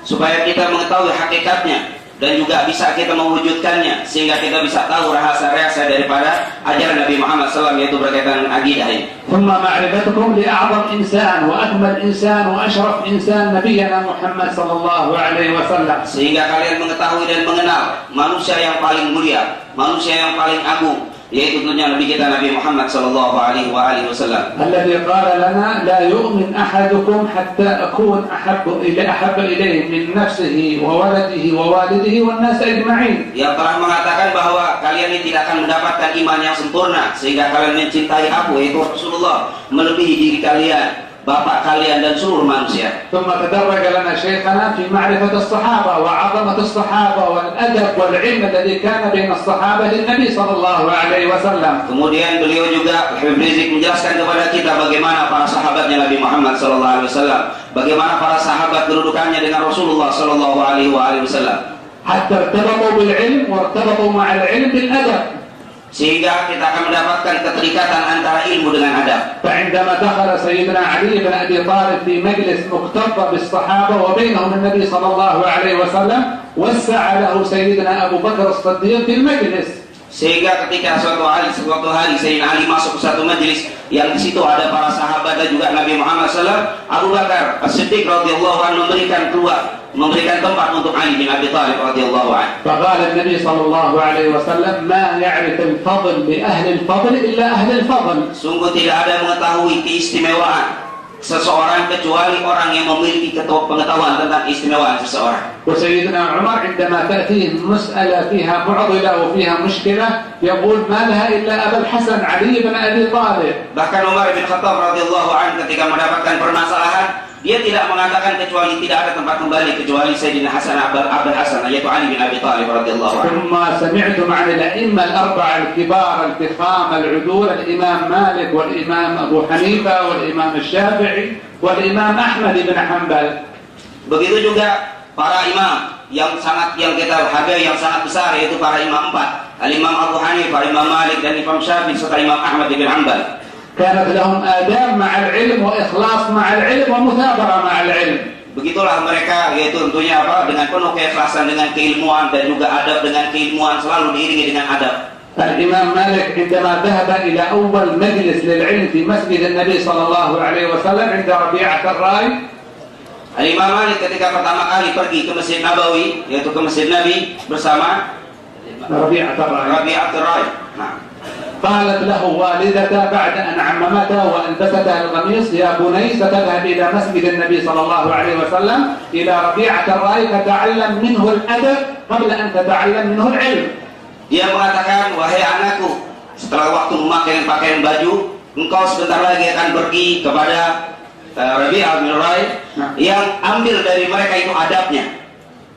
[SPEAKER 3] Supaya kita mengetahui hakikatnya dan juga bisa kita mewujudkannya, sehingga kita bisa tahu rahasia-rahasia daripada ajaran Nabi Muhammad SAW, yaitu berkaitan dengan akidah ini.
[SPEAKER 2] ثم معرفتكم لأعظم إنسان وأكمل إنسان وأشرف إنسان نبينا محمد صلى الله عليه وسلم.
[SPEAKER 3] Sehingga kalian mengetahui dan mengenal manusia yang paling mulia, manusia yang paling agung, yaitu tentunya Nabi kita Nabi Muhammad sallallahu alaihi wasallam.
[SPEAKER 2] الذي قال لنا لا يؤمن أحدكم حتى أكون أحب إليه من نفسه وولده ووالده والناس أجمعين.
[SPEAKER 3] Yang telah mengatakan bahwa kalian ini tidak akan mendapatkan iman yang sempurna sehingga kalian mencintai aku, yaitu Rasulullah, melebihi diri kalian, bapak kalian, dan seluruh manusia.
[SPEAKER 2] ثم تدرج لنا شيخنا في معرفة الصحابة وعظمة الصحابة والأدب والعلم الذي كان بين الصحابة للنبي صلى الله عليه وسلم.
[SPEAKER 3] Kemudian beliau juga, Habib Rizik, menjelaskan kepada kita bagaimana para sahabatnya Nabi Muhammad sallallahu alaihi wasallam, bagaimana para sahabat kedudukannya dengan Rasulullah sallallahu alaihi wasallam.
[SPEAKER 2] حتى ارتبطوا بالعلم وارتبطوا مع العلم بالأدب.
[SPEAKER 3] Sehingga kita akan mendapatkan keterikatan antara ilmu dengan adab.
[SPEAKER 2] فعندما دخل سيدنا علي بن أبي طالب في مجلس مكتظ بالصحابة وبينهم النبي صلى الله عليه وسلم وسع له سيدنا أبو بكر الصديق في المجلس.
[SPEAKER 3] Sehingga ketika suatu hari Sayyidina Ali masuk ke satu majelis yang di situ ada para sahabat dan juga Nabi Muhammad SAW, Abu Bakar As-Siddiq radhiyallahu anhu memberikan tempat untuk Ali bin Abi Thalib radhiyallahu anhu.
[SPEAKER 2] فقال النبي صلى الله عليه وسلم ما يعرف الفضل بأهل الفضل إلا أهل الفضل.
[SPEAKER 3] Sungguh tidak ada mengetahui keistimewaan seseorang kecuali orang yang memiliki pengetahuan tentang keistimewaan seseorang.
[SPEAKER 2] وسيدنا عمر عندما تأتيه مسألة فيها معضلة وفيها مشكلة يقول ما لها إلا أبا الحسن علي بن أبي طالب.
[SPEAKER 3] Bahkan Umar bin Khattab radhiyallahu anhu ketika mendapatkan permasalahan, dia tidak mengatakan kecuali tidak ada tempat kembali kecuali Sayyidina Hasan Abul Hasan yaitu Ali bin Abi Thalib radhiyallahu anhu.
[SPEAKER 2] ثم سمعتم عن الأئمة الأربعة الكبار الفخام العدول الإمام مالك والإمام أبو حنيفة والإمام الشافعي والإمام أحمد بن حنبل.
[SPEAKER 3] Begitu juga para imam yang kita hargai yang sangat besar yaitu para imam 4, Al-Imam Abu Hanifah, Imam Malik dan Imam Syafi'i serta Imam Ahmad bin Hanbal.
[SPEAKER 2] كانت لهم آداب مع العلم وإخلاص مع العلم ومثابرة مع العلم.
[SPEAKER 3] Begitulah mereka, yaitu tentunya dengan penuh keikhlasan dengan keilmuan dan juga adab dengan keilmuan selalu diiringi dengan adab.
[SPEAKER 2] الإمام مالك عندما ذهب إلى أول مجلس للعلم في مسجد النبي صلى الله عليه وسلم عند ربيعة الرأي.
[SPEAKER 3] Al-Imam Malik ketika pertama kali pergi ke Masjid Nabawi, yaitu ke Masjid Nabi bersama
[SPEAKER 2] ربيعة الرأي.
[SPEAKER 3] Nah.
[SPEAKER 2] قالت له والدته بعد أن عممته وألبستها القميص: يا بني ستذهب إلى مسجد النبي صلى الله عليه وسلم إلى ربيعة الرأي فتعلم منه الأدب قبل أن تتعلم منه العلم.
[SPEAKER 3] Dia mengatakan, wahai anakku, setelah waktu memakai pakaian baju, engkau sebentar lagi akan pergi kepada Rabi'ah bin Rai yang ambil dari mereka itu adabnya.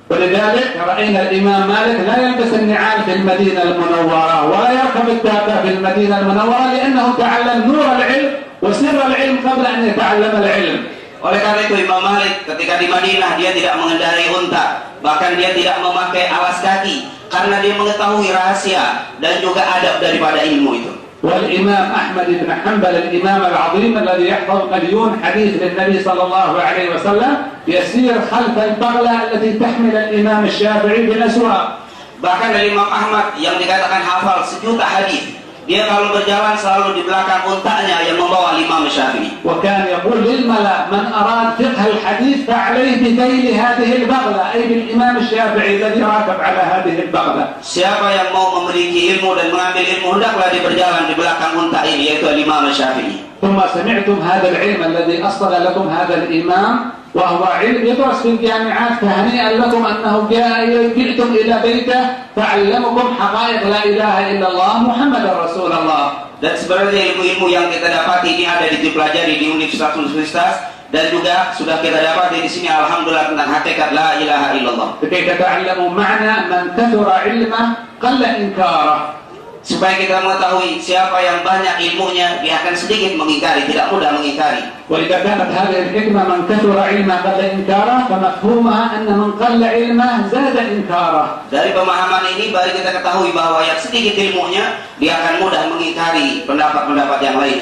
[SPEAKER 2] ولذلك رأينا الإمام مالك لا يلبس النعال في المدينة المنورة ولا يركب الدابة في المدينة المنورة لأنه تعلم نور العلم وسر العلم قبل أن يتعلم العلم.
[SPEAKER 3] Oleh karena itu Imam Malik ketika di Madinah dia tidak mengendarai unta, bahkan dia tidak memakai alas kaki karena dia mengetahui rahasia dan juga adab daripada ilmu itu.
[SPEAKER 2] والإمام أحمد بن حنبل الإمام العظيم الذي يحفظ مليون حديث للنبي صلى الله عليه وسلم يسير خلف البغلة التي تحمل الإمام الشافعي بالأسواق.
[SPEAKER 3] Bahkan dari Imam Ahmad yang dikatakan hafal 1.000.000 hadis, dia kalau berjalan selalu di belakang untanya yang membawa Imam Syafi'i.
[SPEAKER 2] وكان يقول للملأ: من أراد فقه الحديث فعليه بذيل هذه البغلة، أي بالإمام الشافعي الذي راكب على هذه البغلة.
[SPEAKER 3] Siapa yang mau memiliki ilmu dan mengambil ilmu hendaklah dia berjalan di belakang unta ini yaitu Imam Syafi'i.
[SPEAKER 2] ثم سمعتم هذا العلم الذي أصل لكم هذا الإمام وهو علم يدرس في الجامعات، فهنيئا لكم أنه جئتم إلى بيته فعلمكم حقائق لا إله إلا الله محمد رسول الله.
[SPEAKER 3] Dan sebenarnya ilmu-ilmu yang kita dapati ini ada dipelajari di universitas-universitas dan juga sudah kita dapati di sini alhamdulillah tentang hakikat la ilaha illallah.
[SPEAKER 2] لكي تتعلموا معنى من كثر علمه قل إنكاره.
[SPEAKER 3] Supaya kita mengetahui siapa yang banyak ilmunya, dia akan sedikit mengingkari, tidak mudah mengingkari.
[SPEAKER 2] وإذا كانت هذه الحكمة من كثر علمه قل إنكاره فمفهومها أن من قل علمه زاد إنكاره.
[SPEAKER 3] Dari pemahaman ini baru kita ketahui bahwa yang sedikit ilmunya dia akan mudah mengingkari pendapat-pendapat yang lain.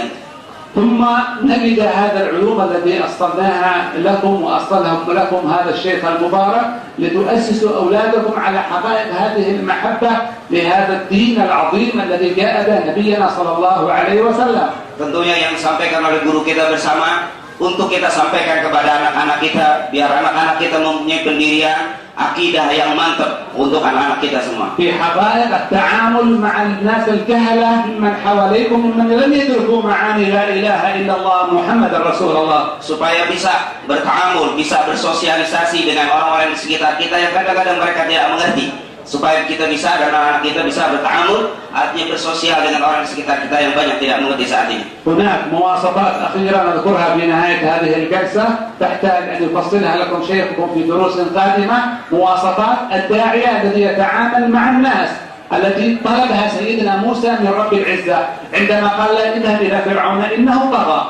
[SPEAKER 2] ثم نجد هذا العلوم التي أصلناها لكم وأصلهم لكم هذا الشيخ المبارك لتؤسسوا أولادكم على حقائق هذه المحبة لهذا الدين العظيم الذي جاء به نبينا صلى الله عليه وسلم.
[SPEAKER 3] Tentunya yang disampaikan oleh guru kita bersama untuk kita sampaikan kepada anak-anak kita biar anak-anak kita mempunyai pendirian akidah yang mantap untuk anak-anak kita semua.
[SPEAKER 2] في حقائق التعامل مع الناس الجهلة ممن حواليكم ممن لم يدركوا معاني لا إله إلا الله محمد رسول الله.
[SPEAKER 3] Supaya bisa bertaamul, bisa bersosialisasi dengan orang-orang di sekitar kita yang kadang-kadang mereka tidak mengerti. Supaya kita bisa dan anak-anak kita bisa bertaamul, artinya bersosial dengan orang di sekitar kita yang banyak tidak mengerti saat ini.
[SPEAKER 2] هناك مواصفات أخيرة نذكرها في نهاية هذه الجلسة تحتاج أن يفصلها لكم شيخكم في دروس قادمة. مواصفات الداعية الذي يتعامل مع الناس التي طلبها سيدنا موسى من رب العزة عندما قال له اذهب إلى فرعون إنه طغى.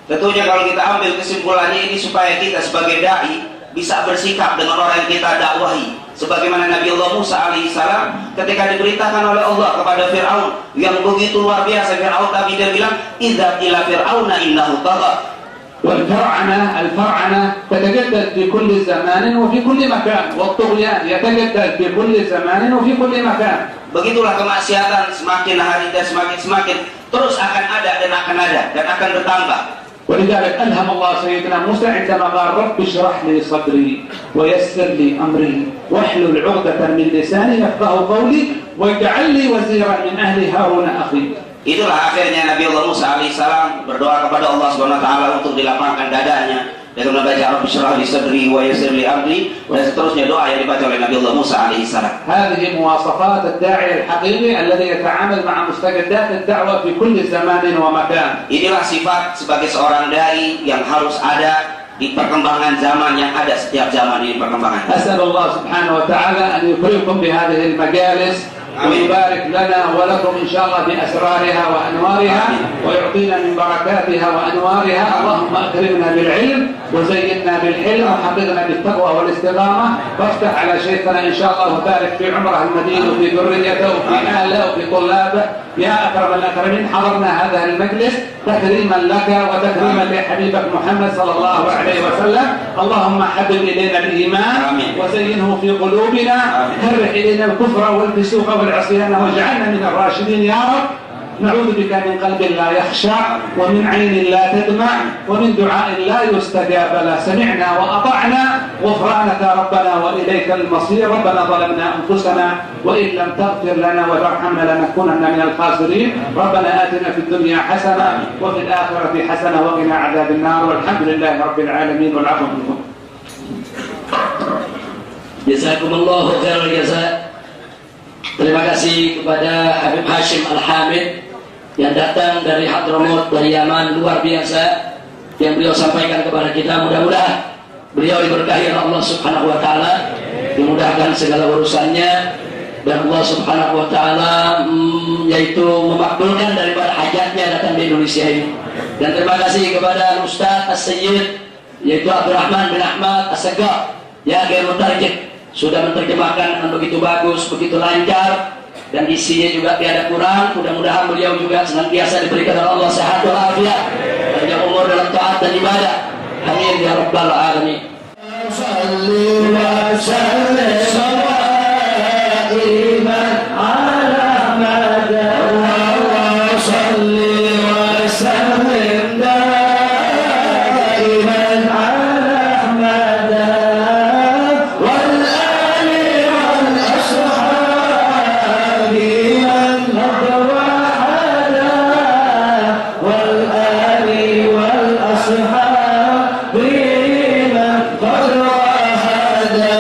[SPEAKER 3] Tentunya kalau kita ambil kesimpulannya ini supaya kita sebagai dai bisa bersikap dengan orang yang kita dakwahi. Sebagaimana Nabi Allah Musa alaihissalam ketika diberitakan oleh Allah kepada Fir'aun yang begitu luar biasa Fir'aun, tapi dia bilang idza ila fir'auna innahu tagha.
[SPEAKER 2] الفرعنة تتجدد في كل زمان وفي كل مكان والطغيان يتجدد في كل زمان وفي كل مكان.
[SPEAKER 3] Begitulah kemaksiatan semakin hari dan semakin terus akan ada dan akan bertambah.
[SPEAKER 2] ولذلك ألهم الله سيدنا موسى عندما قال رب اشرح لي صدري ويسر لي أمري واحلل عقدة من لساني يفقهوا قولي واجعل لي وزيرا من أهلي هارون أخي.
[SPEAKER 3] Itulah akhirnya Nabi Allah Musa alaihissalam berdoa kepada Allah Subhanahu wa taala untuk dilapangkan dadanya dengan membaca Rabbi shrah li sadri wa yassir li amri dan seterusnya doa yang dibaca oleh Nabi Allah Musa alaihissalam.
[SPEAKER 2] هذه مواصفات الداعي الحقيقي الذي يتعامل مع مستجدات الدعوة في كل زمان ومكان.
[SPEAKER 3] Inilah sifat sebagai seorang dai yang harus ada di perkembangan zaman yang ada setiap zaman ini perkembangan.
[SPEAKER 2] أسأل الله سبحانه وتعالى أن يكرمكم بهذه المجالس ويبارك لنا ولكم إن شاء الله بأسرارها وأنوارها ويعطينا من بركاتها وأنوارها. اللهم أكرمنا بالعلم وزينا بالحلم وحفظنا بالتقوى والاستقامة وافتح على شيخنا إن شاء الله وبارك في عمره المدين وفي ذريته وفي أهله وفي طلابه يا أكرم الأكرمين. حضرنا هذا المجلس تكريما لك وتكريما لحبيبك محمد صلى الله عليه وسلم. اللهم حبب إلينا الإيمان وزينه في قلوبنا كره إلينا الكفر والفسوق والعصيان واجعلنا من الراشدين يا رب. نعوذ بك من قلب لا يخشع ومن عين لا تدمع ومن دعاء لا يستجاب له. سمعنا وأطعنا غفرانك ربنا وإليك المصير. ربنا ظلمنا أنفسنا وإن لم تغفر لنا وترحمنا لنكونن من الخاسرين. ربنا آتنا في الدنيا حسنة وفي الآخرة حسنة وقنا عذاب النار والحمد لله رب العالمين والعفو منكم.
[SPEAKER 1] Jazakumullahu khairal jazaa. Terima kasih kepada Habib Hashim Al-Hamid yang datang dari Hadramaut, dari Yaman, luar biasa yang beliau sampaikan kepada kita. Mudah-mudahan beliau diberkahi oleh Allah Subhanahu wa taala, dimudahkan segala urusannya, dan Allah Subhanahu wa taala yaitu memakbulkan daripada hajatnya datang di Indonesia ini. Dan terima kasih kepada Ustaz As-Sayyid yaitu Abdurrahman bin Ahmad As-Sagaf ya Ghairul Tarjih, sudah menerjemahkan dengan begitu bagus, begitu lancar, dan isinya juga tiada kurang. Mudah-mudahan beliau juga senantiasa diberikan oleh Allah sehat walafiat, panjang umur dalam taat dan ibadah. Amin ya rabbal alamin. Salli wa sallim ala madar salli wa sallim daiman ala madar wal ali wal ashabi man wahada wal ali wal ashabi man qad wahada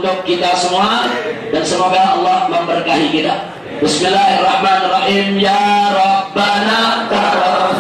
[SPEAKER 1] untuk kita semua, dan semoga Allah memberkahi kita. Bismillahirrahmanirrahim. Ya Rabbana taqabbal